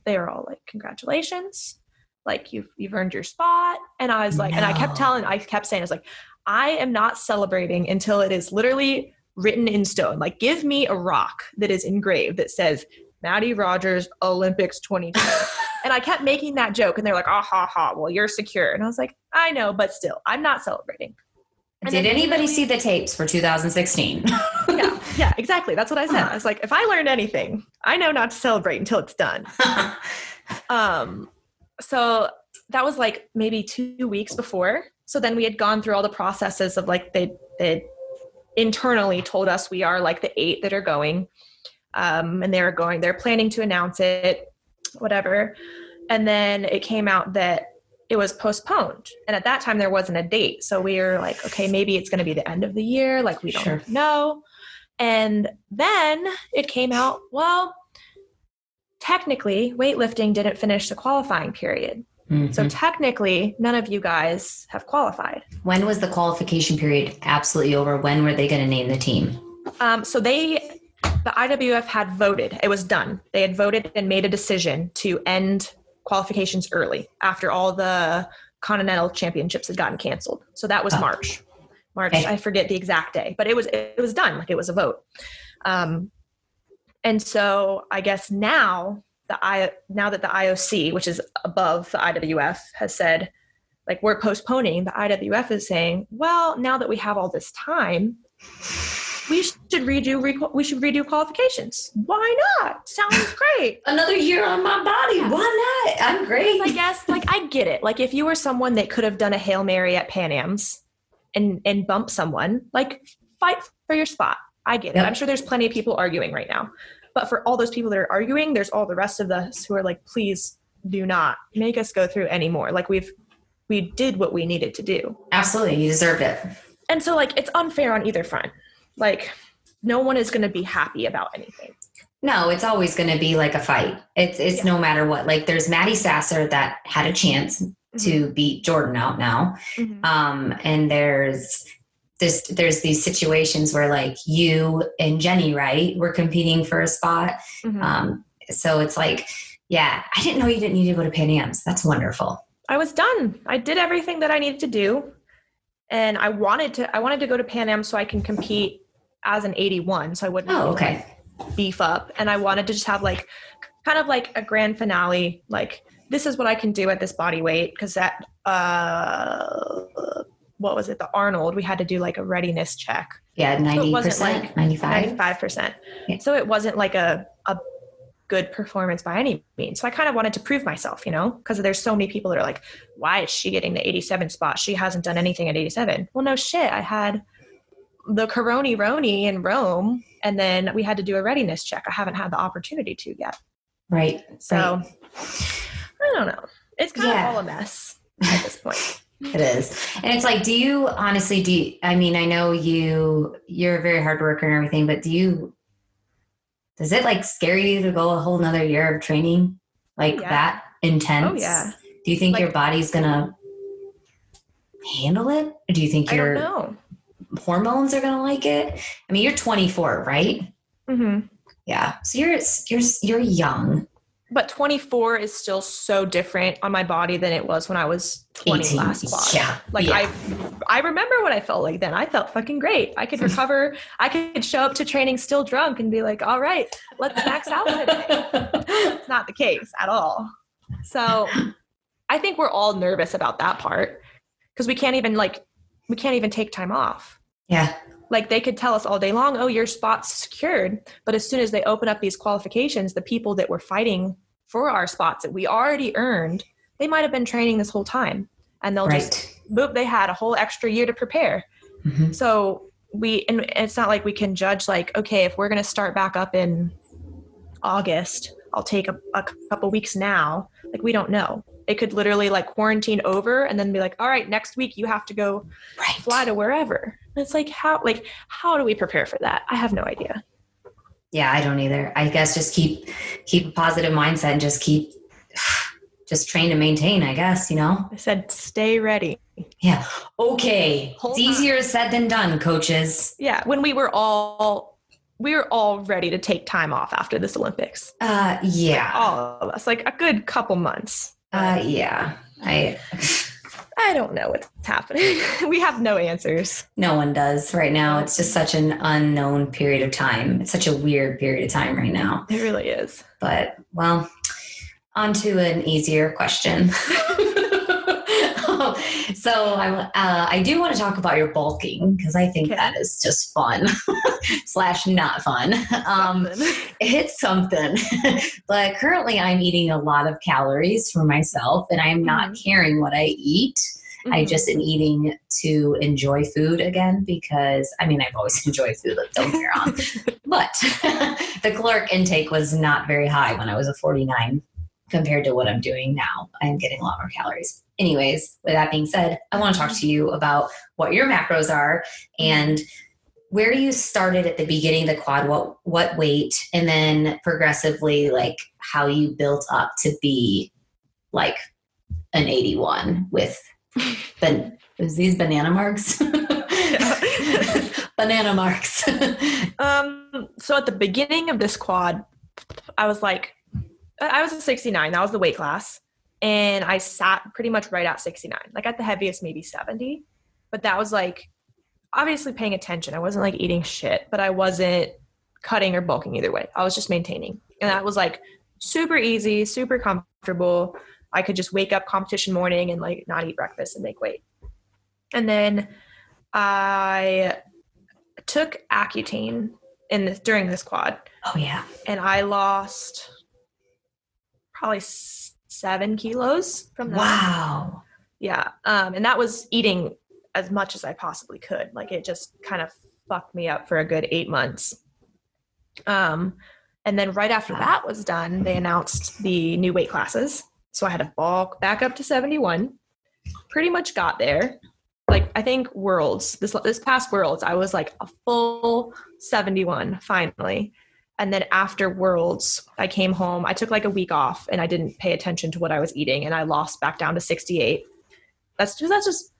they were all like, congratulations. Like you've earned your spot. And I was like, and I kept saying, I was like, I am not celebrating until it is literally written in stone. Like, give me a rock that is engraved that says Mattie Rogers Olympics 2020. And I kept making that joke and they're like, well, you're secure. And I was like, I know, but still, I'm not celebrating. And did anybody see the tapes for 2016? Yeah, exactly. That's what I said. I was like, if I learned anything, I know not to celebrate until it's done. So that was like maybe 2 weeks before. So then we had gone through all the processes of like, they internally told us we are like the 8 that are going. And they're planning to announce it, whatever. And then it came out that it was postponed. And at that time there wasn't a date. So we were like, okay, maybe it's going to be the end of the year. Like we don't know. And then it came out, well, technically weightlifting didn't finish the qualifying period. Mm-hmm. So technically none of you guys have qualified. When was the qualification period absolutely over? When were they going to name the team? So the IWF had voted. It was done. They had voted and made a decision to end qualifications early after all the continental championships had gotten canceled. So that was March. Okay. I forget the exact day, but it was done. Like it was a vote. And so I guess now that the IOC, which is above the IWF, has said, like, we're postponing, the IWF is saying, well, now that we have all this time, we should redo qualifications. Why not? Sounds great. Another year on my body. Yeah. Why not? I'm great. I guess, like, I get it. Like, if you were someone that could have done a Hail Mary at Pan Am's and bump someone, like, fight for your spot. I get it. I'm sure there's plenty of people arguing right now. But for all those people that are arguing, there's all the rest of us who are like, please do not make us go through anymore. Like, we did what we needed to do. Absolutely. You deserved it. And so, like, it's unfair on either front. Like, no one is going to be happy about anything. No, it's always going to be like a fight. It's no matter what. Like, there's Mattie Sasser that had a chance to beat Jordan out now. And there's these situations where, like, you and Jenny, right, were competing for a spot. So it's like, yeah, I didn't know you didn't need to go to Pan Am's. That's wonderful. I was done. I did everything that I needed to do. And I wanted to go to Pan Am so I can compete as an 81. So I wouldn't beef up. And I wanted to just have like, kind of like a grand finale. Like, this is what I can do at this body weight. Cause that, what was it? The Arnold, we had to do like a readiness check. Yeah. 90%, so like 95%. Yeah. So it wasn't like a good performance by any means. So I kind of wanted to prove myself, because there's so many people that are like, why is she getting the 87 spot? She hasn't done anything at 87. Well, no shit. I had the Coroni Roni in Rome, and then we had to do a readiness check. I haven't had the opportunity to yet. Right. So I don't know. It's kind of all a mess at this point. It is. And it's like, I mean, I know you're a very hard worker and everything, but does it like scare you to go a whole nother year of training like that intense? Oh yeah. Do you think your body's going to handle it? Or do you think your hormones are going to like it? I mean, you're 24, right? Mm-hmm. Yeah. So you're young. But 24 is still so different on my body than it was when I was 20 18. last spot. Yeah. Like I remember what I felt like then. I felt fucking great. I could recover. I could show up to training still drunk and be like, all right, let's max out today. It's not the case at all. So I think we're all nervous about that part because we can't even take time off. Yeah. Like, they could tell us all day long, oh, your spot's secured. But as soon as they open up these qualifications, the people that were fighting for our spots that we already earned, they might have been training this whole time. And they'll just, boop, they had a whole extra year to prepare. Mm-hmm. So and it's not like we can judge like, okay, if we're going to start back up in August, I'll take a couple weeks now. Like, we don't know. It could literally like quarantine over and then be like, all right, next week you have to go fly to wherever. And it's like, how do we prepare for that? I have no idea. Yeah, I don't either. I guess just keep a positive mindset and just keep just train to maintain, I guess, you know? I said, stay ready. Yeah. Okay. Hold It's easier said than done, coaches. Yeah. When we were all ready to take time off after this Olympics. Yeah. Like all of us, like a good couple months. Yeah. I don't know what's happening. We have no answers. No one does right now. It's just such an unknown period of time. It's such a weird period of time right now. It really is. But, well, on to an easier question. So I do want to talk about your bulking because I think that is just fun / not fun. It's something. But currently I'm eating a lot of calories for myself and I'm not caring what I eat. I just am eating to enjoy food again because, I mean, I've always enjoyed food, don't get me wrong. But the caloric intake was not very high when I was a 49 compared to what I'm doing now. I'm getting a lot more calories. Anyways, with that being said, I want to talk to you about what your macros are and where you started at the beginning of the quad, what weight, and then progressively like how you built up to be like an 81 with these banana marks. Banana marks. So at the beginning of this quad, I was a 69. That was the weight class. And I sat pretty much right at 69, like at the heaviest, maybe 70. But that was like obviously paying attention. I wasn't like eating shit, but I wasn't cutting or bulking either way. I was just maintaining. And that was like super easy, super comfortable. I could just wake up competition morning and like not eat breakfast and make weight. And then I took Accutane during this quad. Oh yeah. And I lost probably 7 kilos from that. Wow. Yeah. And that was eating as much as I possibly could. Like it just kind of fucked me up for a good 8 months. And then right after that was done, they announced the new weight classes. So I had to bulk back up to 71. Pretty much got there. Like I think Worlds, this past Worlds, I was like a full 71 finally. And then after Worlds, I came home. I took like a week off and I didn't pay attention to what I was eating and I lost back down to 68. That's just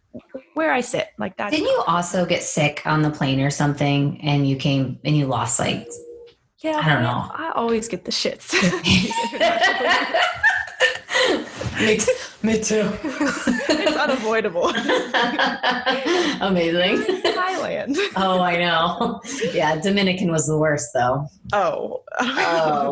where I sit. Like that. Didn't you also get sick on the plane or something and you came and you lost like, yeah, I don't know. I always get the shits. Me too. It's unavoidable. Amazing. Thailand. Oh, I know. Yeah, Dominican was the worst though. Oh,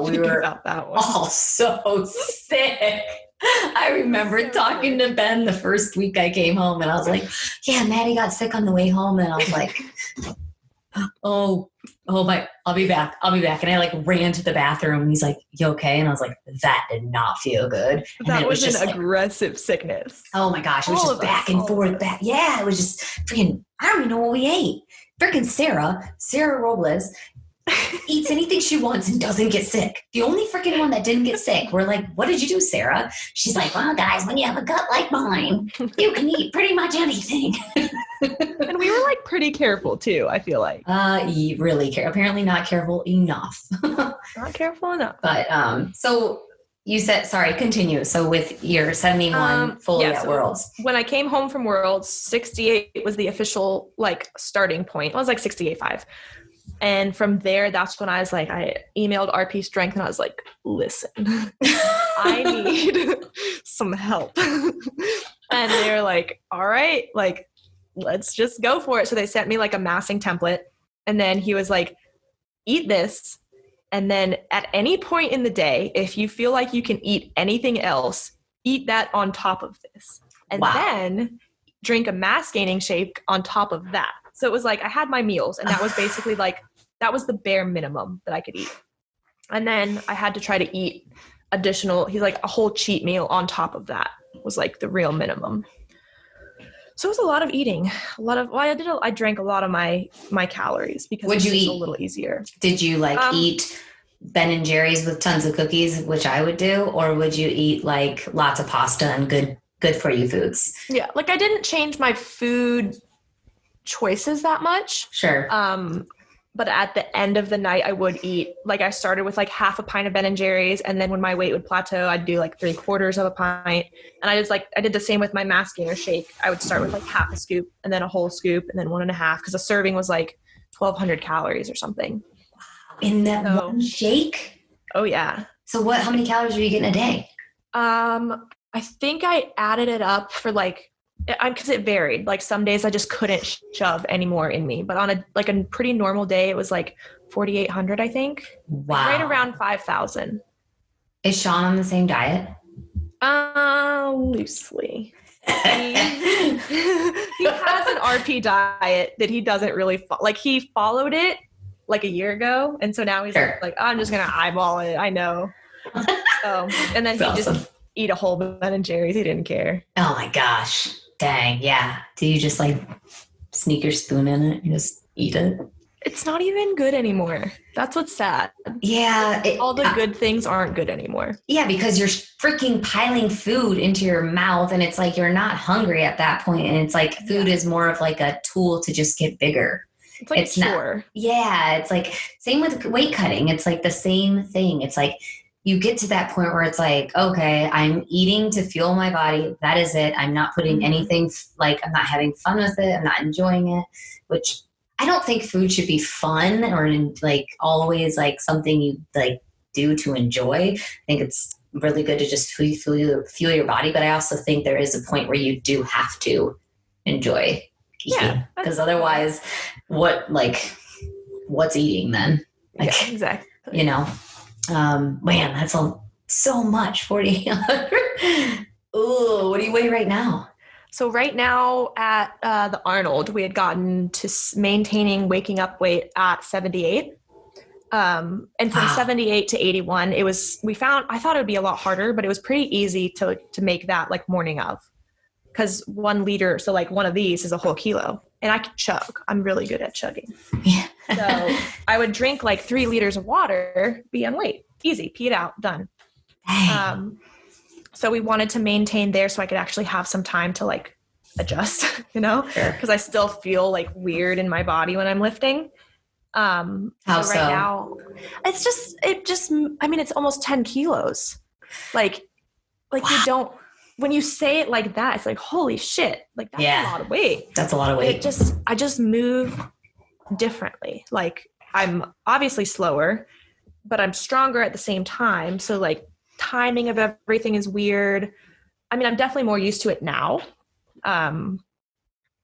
we were about that one. all so sick. I remember talking to Ben the first week I came home and I was like, yeah, Mattie got sick on the way home. And I was like, oh my, I'll be back. And I like ran to the bathroom and he's like, you okay? And I was like, that did not feel good. And that was just an aggressive sickness. Oh my gosh. It was just back and forth. Yeah. It was just freaking, I don't even know what we ate. Freaking Sarah Robles eats anything she wants and doesn't get sick. The only freaking one that didn't get sick. We're like, what did you do, Sarah? She's like, well, guys, when you have a gut like mine, you can eat pretty much anything. And we were like pretty careful too, I feel like. You really care. Apparently not careful enough. Not careful enough. But so you said, sorry, continue. So with your 71 fully at Worlds. When I came home from Worlds, 68 was the official like starting point. I was like 68.5. And from there, that's when I was like, I emailed RPSTRENGTH and I was like, listen, I need some help. And they're like, all right, like, let's just go for it. So they sent me like a massing template. And then he was like, eat this. And then at any point in the day, if you feel like you can eat anything else, eat that on top of this. And then drink a mass gaining shake on top of that. So it was like I had my meals and that was basically like, that was the bare minimum that I could eat. And then I had to try to eat additional, he's like a whole cheat meal on top of that was like the real minimum. So it was a lot of eating, I drank a lot of my calories because it was a little easier. Did you like eat Ben and Jerry's with tons of cookies, which I would do, or would you eat like lots of pasta and good for you foods? Yeah. Like I didn't change my food choices that much. Sure. But at the end of the night, I would eat, like I started with like half a pint of Ben and Jerry's. And then when my weight would plateau, I'd do like 3/4 of a pint. And I did the same with my mass gainer shake. I would start with like half a scoop and then a whole scoop and then 1.5, because a serving was like 1,200 calories or something. In that one shake? Oh yeah. So how many calories are you getting a day? I think I added it up for like, because it varied. Like some days I just couldn't shove any more in me, but on a pretty normal day, it was like 4,800, I think. Wow. Like right around 5,000. Is Sean on the same diet? Loosely. He has an RP diet that he doesn't really like. He followed it like a year ago, and so now he's like, oh, I'm just gonna eyeball it. I know. And then That's he awesome. just eat a whole Ben and Jerry's. He didn't care. Oh my gosh. Dang. Yeah. Do you just like sneak your spoon in it and just eat it? It's not even good anymore. That's what's sad. Yeah. All the good things aren't good anymore. Yeah, because you're freaking piling food into your mouth, and it's like you're not hungry at that point, and it's like food is more of like a tool to just get bigger. It's like a cure. It's like same with weight cutting. It's like the same thing. It's like you get to that point where it's like, okay, I'm eating to fuel my body. That is it. I'm not putting anything, like I'm not having fun with it. I'm not enjoying it, which I don't think food should be fun or like always like something you like do to enjoy. I think it's really good to just fuel your body. But I also think there is a point where you do have to enjoy eating, because otherwise what's eating then? Like, yeah, exactly. You know, man, that's so much. 4,800. Oh, what do you weigh right now? So right now at the Arnold, we had gotten to maintaining waking up weight at 78. And from 78 to 81, I thought it would be a lot harder, but it was pretty easy to make that like morning of, because 1 liter. So like one of these is a whole kilo, and I can chug. I'm really good at chugging. Yeah. So I would drink like 3 liters of water, be on weight, easy, pee it out, done. So we wanted to maintain there so I could actually have some time to like adjust, because I still feel like weird in my body when I'm lifting. Right now, it's almost 10 kilos. Like you don't, when you say it like that, it's like, holy shit, like that's a lot of weight. That's a lot of weight. I just move differently. Like I'm obviously slower, but I'm stronger at the same time. So like timing of everything is weird. I mean, I'm definitely more used to it now. I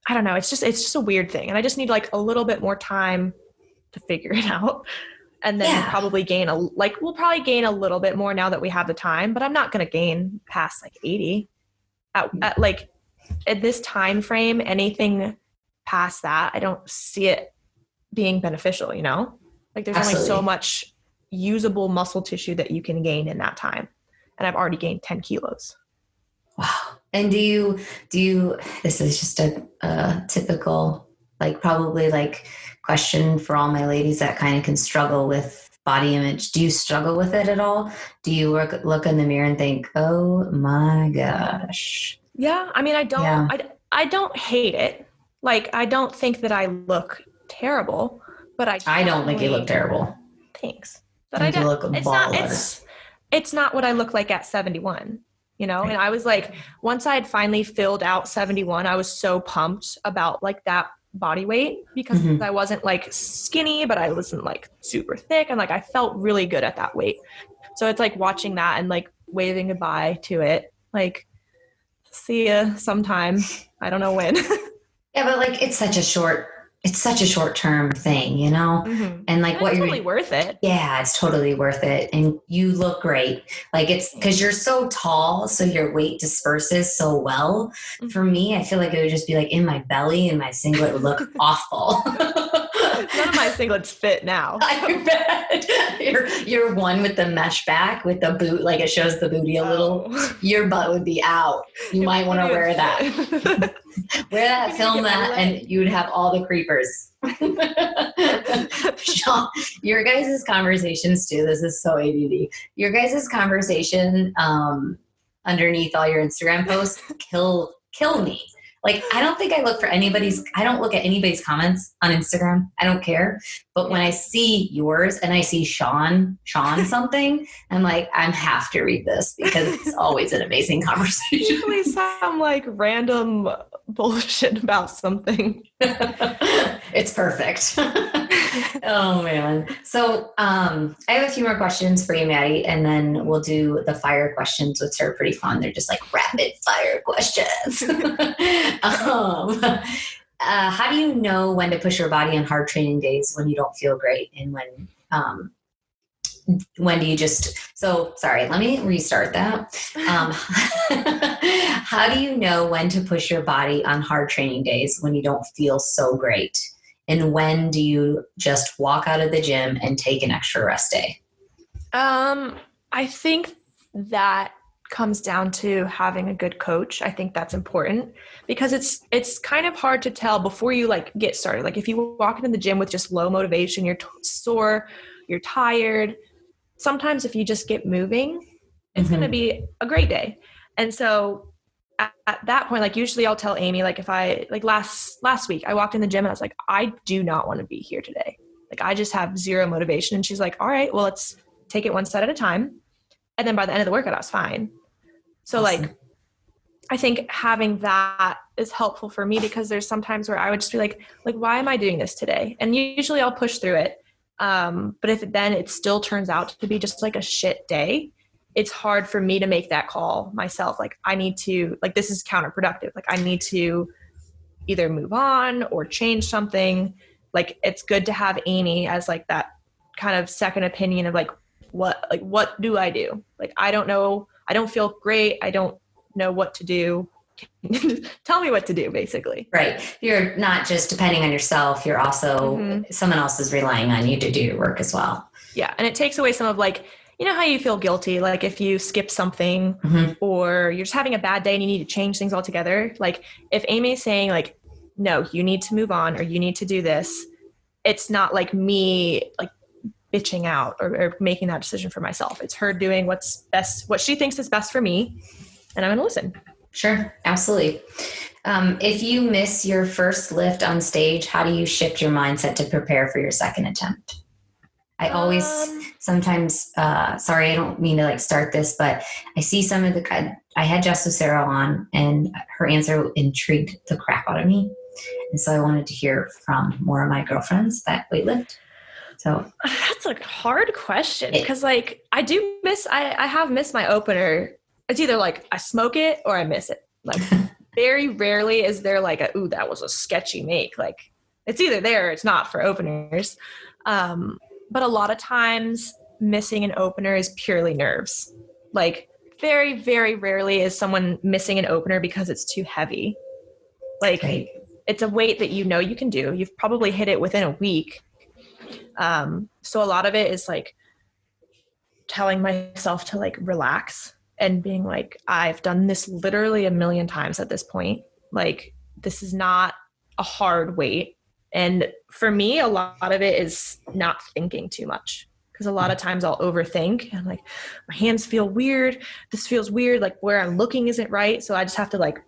don't know. It's just a weird thing. And I just need like a little bit more time to figure it out. And then we'll probably gain a little bit more now that we have the time, but I'm not going to gain past like 80 at this time frame. Anything past that, I don't see it being beneficial, like there's only so much usable muscle tissue that you can gain in that time. And I've already gained 10 kilos. Wow. And do you, this is just a typical, like probably like question for all my ladies that kind of can struggle with body image. Do you struggle with it at all? Do you look in the mirror and think, oh my gosh? Yeah. I mean, I don't hate it. Like, I don't think that I look terrible, but I don't think you look terrible. Thanks. But I don't look a baller. It's not what I look like at 71, Right. And I was like, once I had finally filled out 71, I was so pumped about like that body weight, because I wasn't like skinny, but I wasn't like super thick. And like, I felt really good at that weight. So it's like watching that and like waving goodbye to it. Like, see ya sometime. I don't know when. Yeah, but like, it's such a short-term thing, and like it's totally worth it. Yeah, it's totally worth it. And you look great. Like it's because you're so tall, so your weight disperses so well. For me, I feel like it would just be like in my belly, and my singlet would look awful. None of my singlets fit now. I bet. You're one with the mesh back with the boot, like it shows the booty a little. Your butt would be out. You might want to wear that. Wear that, film that, and you would have all the creepers. Sean, your guys' conversations too, this is so ADD. Your guys' conversation underneath all your Instagram posts kill me. Like, I don't think I look at anybody's comments on Instagram. I don't care. But when I see yours and I see Sean something, I'm like, I have to read this because it's always an amazing conversation. Usually some like random bullshit about something. It's perfect. Oh man. So I have a few more questions for you, Mattie, and then we'll do the fire questions, which are pretty fun. They're just like rapid fire questions. How do you know when to push your body on hard training days when you don't feel great, and when do you just, so sorry, let me restart that. How do you know when to push your body on hard training days when you don't feel so great? And when do you just walk out of the gym and take an extra rest day? I think that comes down to having a good coach. I think that's important because it's kind of hard to tell before you like get started. Like if you walk into the gym with just low motivation, you're sore, you're tired. Sometimes if you just get moving, it's going to be a great day. And so at that point, like usually I'll tell Amy, like if I, like last week I walked in the gym and I was like, I do not want to be here today. Like I just have zero motivation. And she's like, all right, well, let's take it one set at a time. And then by the end of the workout, I was fine. So awesome. Like, I think having that is helpful for me because there's sometimes where I would just be like, why am I doing this today? And usually I'll push through it. But if then it still turns out to be just like a shit day, it's hard for me to make that call myself. Like I need to, like, this is counterproductive. Like I need to either move on or change something. Like it's good to have Amy as like that kind of second opinion of like, what do I do? Like, I don't know. I don't feel great. I don't know what to do. Tell me what to do, basically. Right. You're not just depending on yourself. You're also, someone else is relying on you to do your work as well. Yeah. And it takes away some of like, you know how you feel guilty, like if you skip something or you're just having a bad day and you need to change things altogether. Like if Amy's saying like, no, you need to move on or you need to do this, it's not like me like bitching out or making that decision for myself. It's her doing what's best, what she thinks is best for me. And I'm going to listen. Sure. Absolutely. If you miss your first lift on stage, how do you shift your mindset to prepare for your second attempt? I always sometimes, sorry, I don't mean to like start this, but I see some of I had Jess Lucero on and her answer intrigued the crap out of me. And so I wanted to hear from more of my girlfriends that weightlift. So that's a hard question because like I have missed my opener. It's either like I smoke it or I miss it. Like very rarely is there like ooh, that was a sketchy make. Like it's either there or it's not for openers. But a lot of times missing an opener is purely nerves. Like very, very rarely is someone missing an opener because it's too heavy. Like it's a weight that you know you can do. You've probably hit it within a week. So a lot of it is like telling myself to like relax and being like, I've done this literally a million times at this point. Like this is not a hard weight. And for me, a lot of it is not thinking too much because a lot of times I'll overthink and like my hands feel weird. This feels weird. Like where I'm looking isn't right. So I just have to like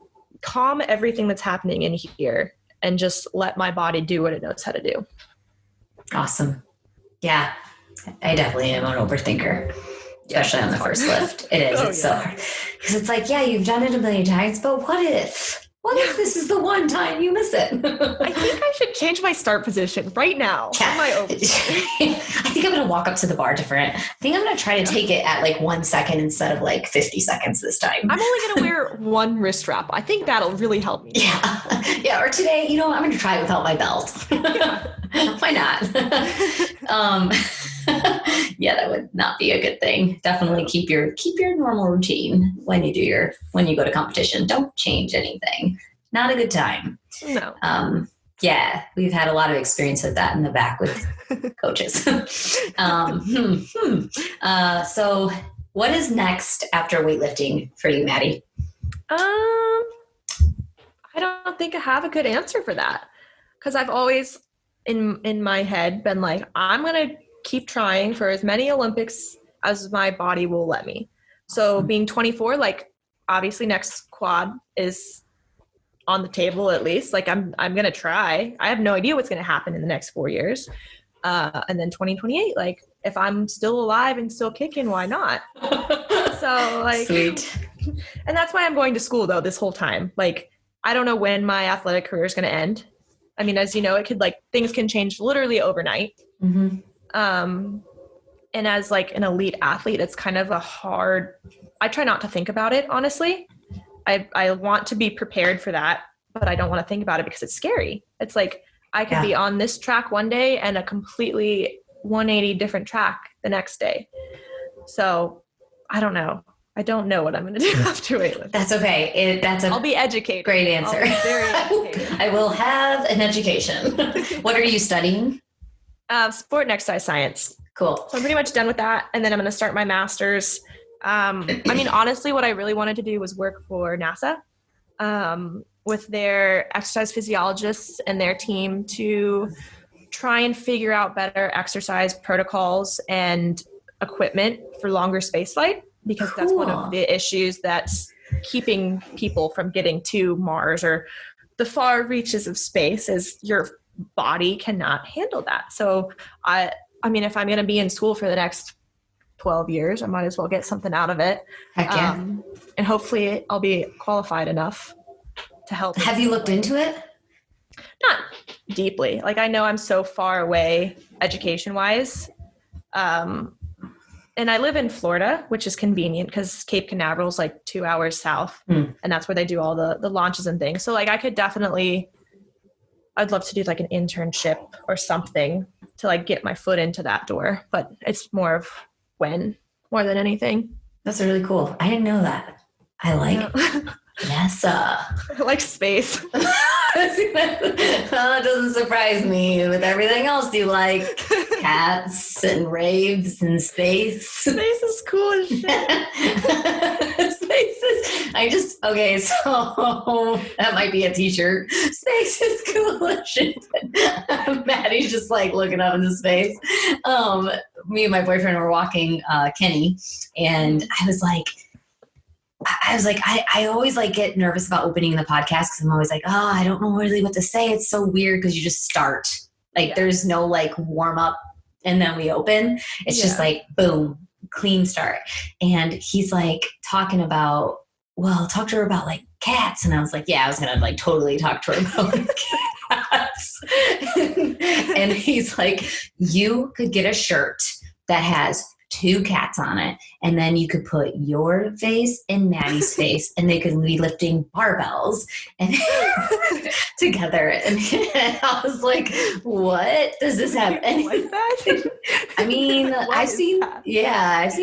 calm everything that's happening in here and just let my body do what it knows how to do. Awesome. Yeah, I definitely am an overthinker, especially on the first lift. It is. So hard. Because it's like, yeah, you've done it a million times, but what if this is the one time you miss it? I think I should change my start position right now. Yeah. I think I'm going to walk up to the bar different. I think I'm going to try to take it at like 1 second instead of like 50 seconds this time. I'm only going to wear one wrist strap. I think that'll really help me. Yeah. Yeah. Or today, I'm going to try it without my belt. Why not? Yeah, that would not be a good thing. Definitely keep your normal routine when you go to competition. Don't change anything. Not a good time. No. Yeah, we've had a lot of experience with that in the back with coaches. So what is next after weightlifting for you, Mattie? I don't think I have a good answer for that because I've always in my head been like, I'm going to keep trying for as many Olympics as my body will let me. So being 24, like obviously next quad is on the table at least. Like I'm going to try. I have no idea what's going to happen in the next 4 years. And then 2028, like if I'm still alive and still kicking, why not? So like, sweet. And that's why I'm going to school though, this whole time. Like, I don't know when my athletic career is going to end. I mean, as you know, it could like, things can change literally overnight. Mm-hmm. And as like an elite athlete, it's kind of I try not to think about it, honestly. I want to be prepared for that, but I don't want to think about it because it's scary. It's like, I could be on this track one day and a completely 180 different track the next day. So I don't know. I don't know what I'm going to do after weightlifting. That's okay. I'll be educated. Great answer. I'll be very educated. I will have an education. What are you studying? Sport and exercise science. Cool. So I'm pretty much done with that. And then I'm going to start my master's. I mean, honestly, what I really wanted to do was work for NASA with their exercise physiologists and their team to try and figure out better exercise protocols and equipment for longer spaceflight, because that's one of the issues that's keeping people from getting to Mars or the far reaches of space is your body cannot handle that. So I mean, if I'm going to be in school for the next 12 years, I might as well get something out of it. Heck yeah. And hopefully I'll be qualified enough to help. Have you looked into it? Not deeply. Like I know I'm so far away education wise. And I live in Florida, which is convenient because Cape Canaveral is like 2 hours south. And that's where they do all the launches and things. So like I'd love to do like an internship or something to like get my foot into that door, but it's more of when more than anything. That's really cool. I didn't know that. I like NASA. I like space. Well, it doesn't surprise me with everything else you like. Cats and raves and space. Space is cool as shit. Space is, okay, so that might be a t-shirt. Space is cool as shit. Maddie's just like looking up into space. Me and my boyfriend were walking Kenny, and I was like, I always like get nervous about opening the podcast because I'm always like, oh, I don't know really what to say. It's so weird because you just start. Like there's no like warm up and then we open. It's just like, boom, clean start. And he's like talking about, well, talk to her about like cats. And I was like, yeah, I was going to like totally talk to her about cats. And he's like, you could get a shirt that has 2 cats on it, and then you could put your face and Maddie's face, and they could be lifting barbells and together. And I was like, "What does this have?" Like that? I mean, I've seen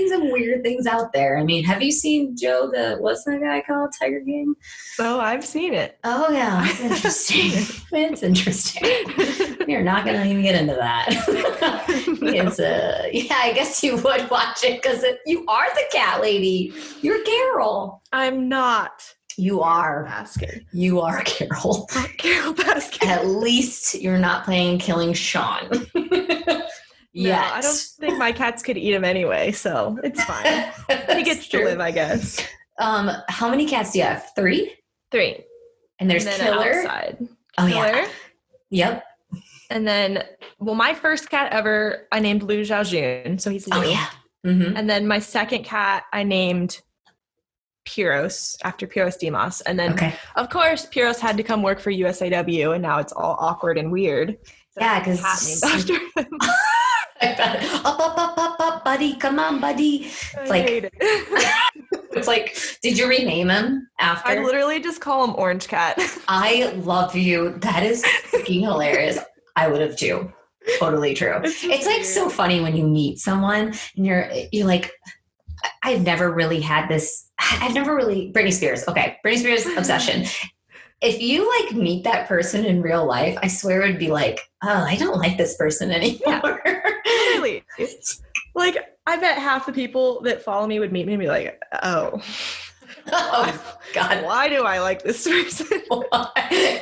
some weird things out there. I mean, have you seen Joe? What's the guy called Tiger King? Oh, I've seen it. Oh yeah, it's interesting. It's interesting. We're not going to even get into that. I guess you would watch it because you are the cat lady. You're Carol. I'm not. You are. Baskin. You are Carol. Not Carol Baskin. At least you're not playing Killing Sean. No, I don't think my cats could eat him anyway, so it's fine. He gets to live, I guess. How many cats do you have? 3? 3. And there's Killer. Outside. Oh, Killer. yeah. Yep. And then, my first cat ever, I named Lu Xiaojun, so he's Lu. Oh, yeah. Mm-hmm. And then my second cat, I named Pyros, after Pyros Dimas. And then, of course, Pyros had to come work for USAW, and now it's all awkward and weird. So yeah, because cat named after him. Up, buddy. Come on, buddy. It's like, did you rename him after? I literally just call him Orange Cat. I love you. That is freaking hilarious. I would have too. Totally true. It's like so funny when you meet someone and you're like, I've never really Britney Spears. Okay. Britney Spears obsession. If you like meet that person in real life, I swear it would be like, oh, I don't like this person anymore. Yeah. Really? Like, I bet half the people that follow me would meet me and be like, oh God, why do I like this person?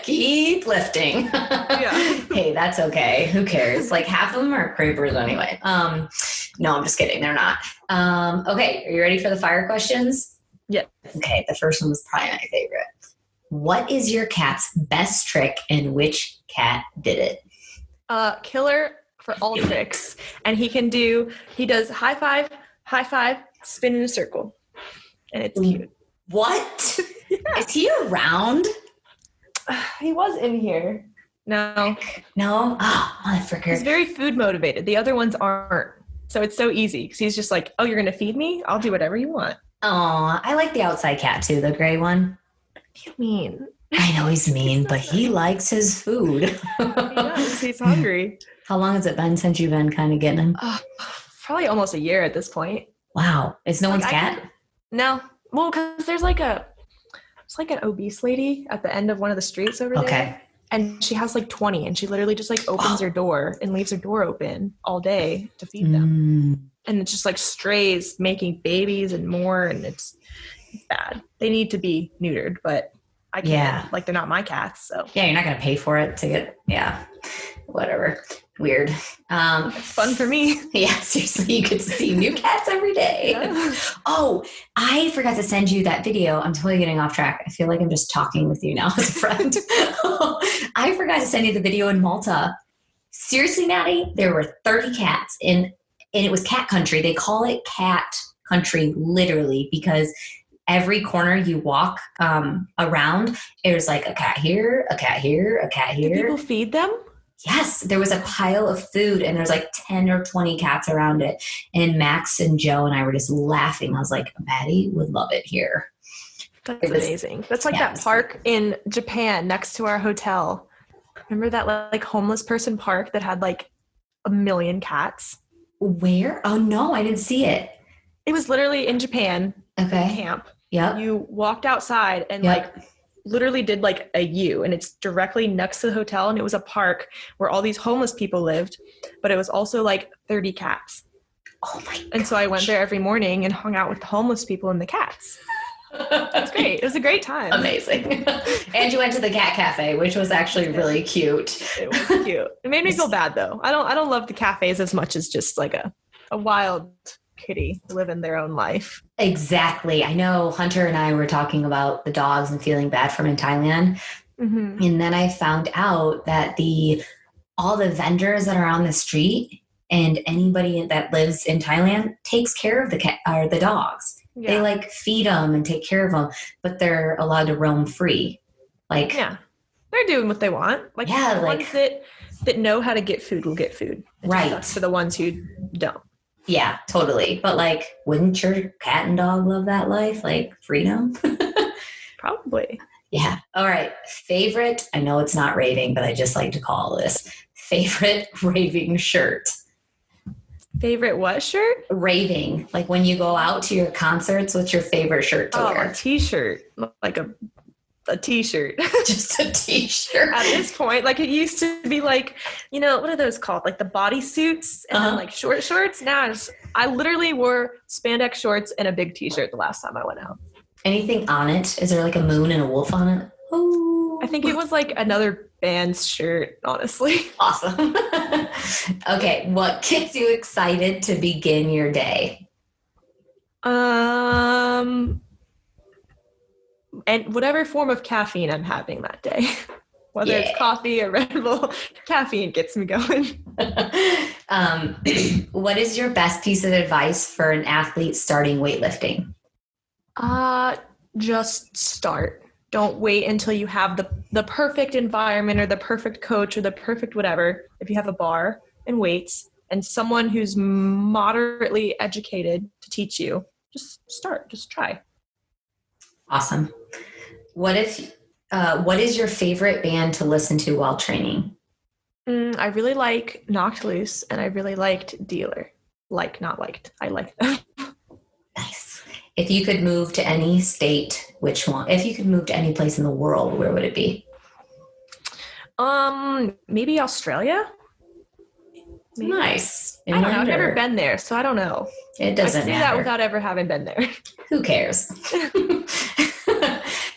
Keep lifting. Yeah. Hey, that's okay. Who cares? Like half of them are creepers anyway. No, I'm just kidding. They're not. Okay. Are you ready for the fire questions? Yeah. Okay. The first one was probably my favorite. What is your cat's best trick and which cat did it? Killer for all tricks. And he does high five, spin in a circle. And it's cute. What? Yeah. Is he around? He was in here. No. Oh, motherfucker. He's very food motivated. The other ones aren't. So it's so easy. Because he's just like, oh, you're going to feed me? I'll do whatever you want. Oh, I like the outside cat too, the gray one. What do you mean? I know he's mean, but he likes his food. He does. He's hungry. How long has it been since you've been kind of getting him? Probably almost a year at this point. Wow. It's no one's cat? No. Well, because there's like an obese lady at the end of one of the streets over there. Okay. And she has like 20, and she literally just like opens her door and leaves her door open all day to feed them. And it's just like strays making babies and more, and it's bad. They need to be neutered, but I can't. Yeah. Like, they're not my cats, so. Yeah, you're not going to pay for it to get, whatever. Weird. Fun for me. Yeah, seriously, you get to see new cats every day. Yeah. Oh, I forgot to send you that video. I'm totally getting off track. I feel like I'm just talking with you now as a friend. I forgot to send you the video in Malta. Seriously, Mattie, there were 30 cats and it was cat country. They call it cat country literally because every corner you walk around, there's like a cat here, a cat here, a cat here. Do people feed them? Yes, there was a pile of food and there's like 10 or 20 cats around it. And Max and Joe and I were just laughing. I was like, Mattie would love it here. That's amazing. That's like that park in Japan next to our hotel. Remember that like homeless person park that had like 1 million cats? Where? Oh no, I didn't see it. It was literally in Japan. Okay. Camp. Yeah. You walked outside and like literally did like a U, and it's directly next to the hotel, and it was a park where all these homeless people lived, but it was also like 30 cats. Oh my god. And so I went there every morning and hung out with the homeless people and the cats. It was great. It was a great time. Amazing. And you went to the cat cafe, which was actually really cute. It was cute. It made me feel bad though. I don't love the cafes as much as just like a wild kitty living their own life. Exactly. I know Hunter and I were talking about the dogs and feeling bad for them in Thailand. Mm-hmm. And then I found out that all the vendors that are on the street and anybody that lives in Thailand takes care of the cat or the dogs. Yeah. They like feed them and take care of them, but they're allowed to roam free. Like, yeah, they're doing what they want. Like, the ones that know how to get food will get food. Right. For the ones who don't. Yeah, totally. But like, wouldn't your cat and dog love that life? Like freedom? Probably. Yeah. All right. Favorite, I know it's not raving, but I just like to call this favorite raving shirt. Favorite what shirt? Raving. Like when you go out to your concerts, what's your favorite shirt to wear? A t-shirt. Like a t-shirt. Just a t-shirt. At this point, like it used to be like, what are those called? Like the bodysuits and then like short shorts. Now I literally wore spandex shorts and a big t-shirt the last time I went out. Anything on it? Is there like a moon and a wolf on it? Oh, I think it was like another band's shirt, honestly. Awesome. Okay. What gets you excited to begin your day? And whatever form of caffeine I'm having that day, whether it's coffee or Red Bull, caffeine gets me going. What is your best piece of advice for an athlete starting weightlifting? Just start. Don't wait until you have the perfect environment or the perfect coach or the perfect whatever. If you have a bar and weights and someone who's moderately educated to teach you, just start. Just try. Awesome. What is your favorite band to listen to while training? I really like Knocked Loose and I really liked Dealer. Not liked. I like them. Nice. If you could move to any state, which one? If you could move to any place in the world, where would it be? Maybe Australia. Maybe. Nice. I don't know. I've never been there, so I don't know. It doesn't matter. I say that without ever having been there. Who cares?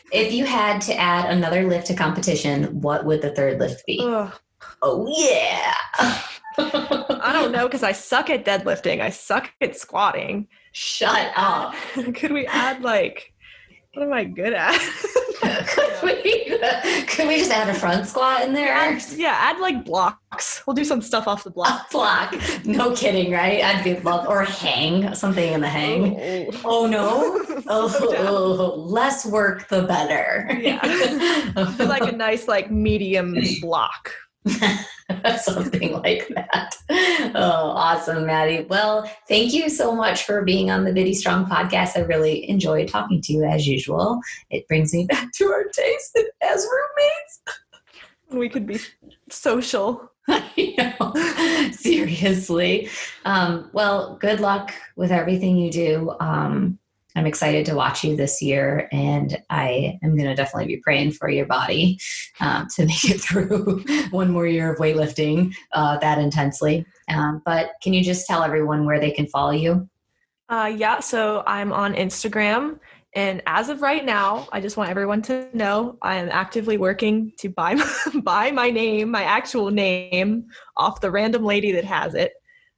If you had to add another lift to competition, what would the third lift be? Ugh. Oh, yeah. I don't know, because I suck at deadlifting. I suck at squatting. Shut up. Could we add like What am I good at? Can we just add a front squat in there? Add like blocks. We'll do some stuff off the block. A block. No kidding, right? I'd be love or hang, something in the hang. Oh no. Oh, less work the better. Yeah. Like a nice like medium block. Something like that. Oh, awesome, Mattie. Well, thank you so much for being on the Bitty Strong podcast. I really enjoyed talking to you as usual. It brings me back to our days as roommates. We could be social. I know. Seriously. Well, good luck with everything you do. I'm excited to watch you this year, and I am going to definitely be praying for your body to make it through one more year of weightlifting that intensely. But can you just tell everyone where they can follow you? So I'm on Instagram, and as of right now, I just want everyone to know I am actively working to buy my name, my actual name, off the random lady that has it.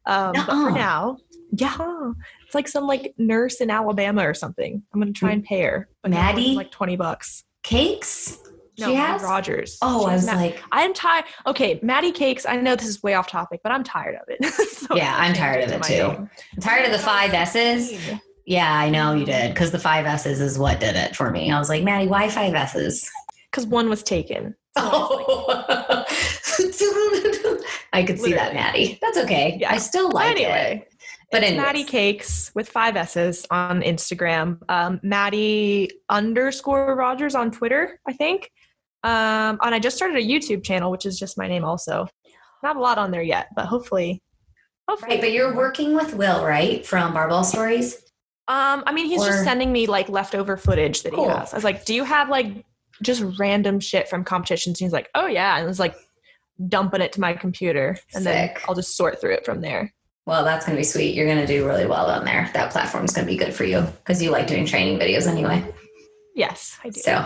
But for now, it's like some like nurse in Alabama or something. I'm going to try and pay her. But Mattie? Like $20. Cakes? No, Mattie Rogers. Oh, I was like... I'm tired. Okay, Mattie Cakes, I know this is way off topic, but I'm tired of it. So yeah, I'm tired of it too. I'm tired of the 5 S's. Yeah, I know you did, because the 5 S's is what did it for me. I was like, Mattie, why 5 S's? Because one was taken. So I could see that, Mattie. That's okay. Yeah. I still like it. But it's Mattie Cakes with 5 S's on Instagram. Mattie_Rogers on Twitter, I think. And I just started a YouTube channel, which is just my name also. Not a lot on there yet, but hopefully. Right, but you're working with Will, right? From Barbell Stories? I mean, he's just sending me like leftover footage that he has. I was like, do you have like just random shit from competitions? And he's like, oh yeah. And I was like dumping it to my computer. And then I'll just sort through it from there. Well, that's going to be sweet. You're going to do really well on there. That platform's going to be good for you because you like doing training videos anyway. Yes, I do. So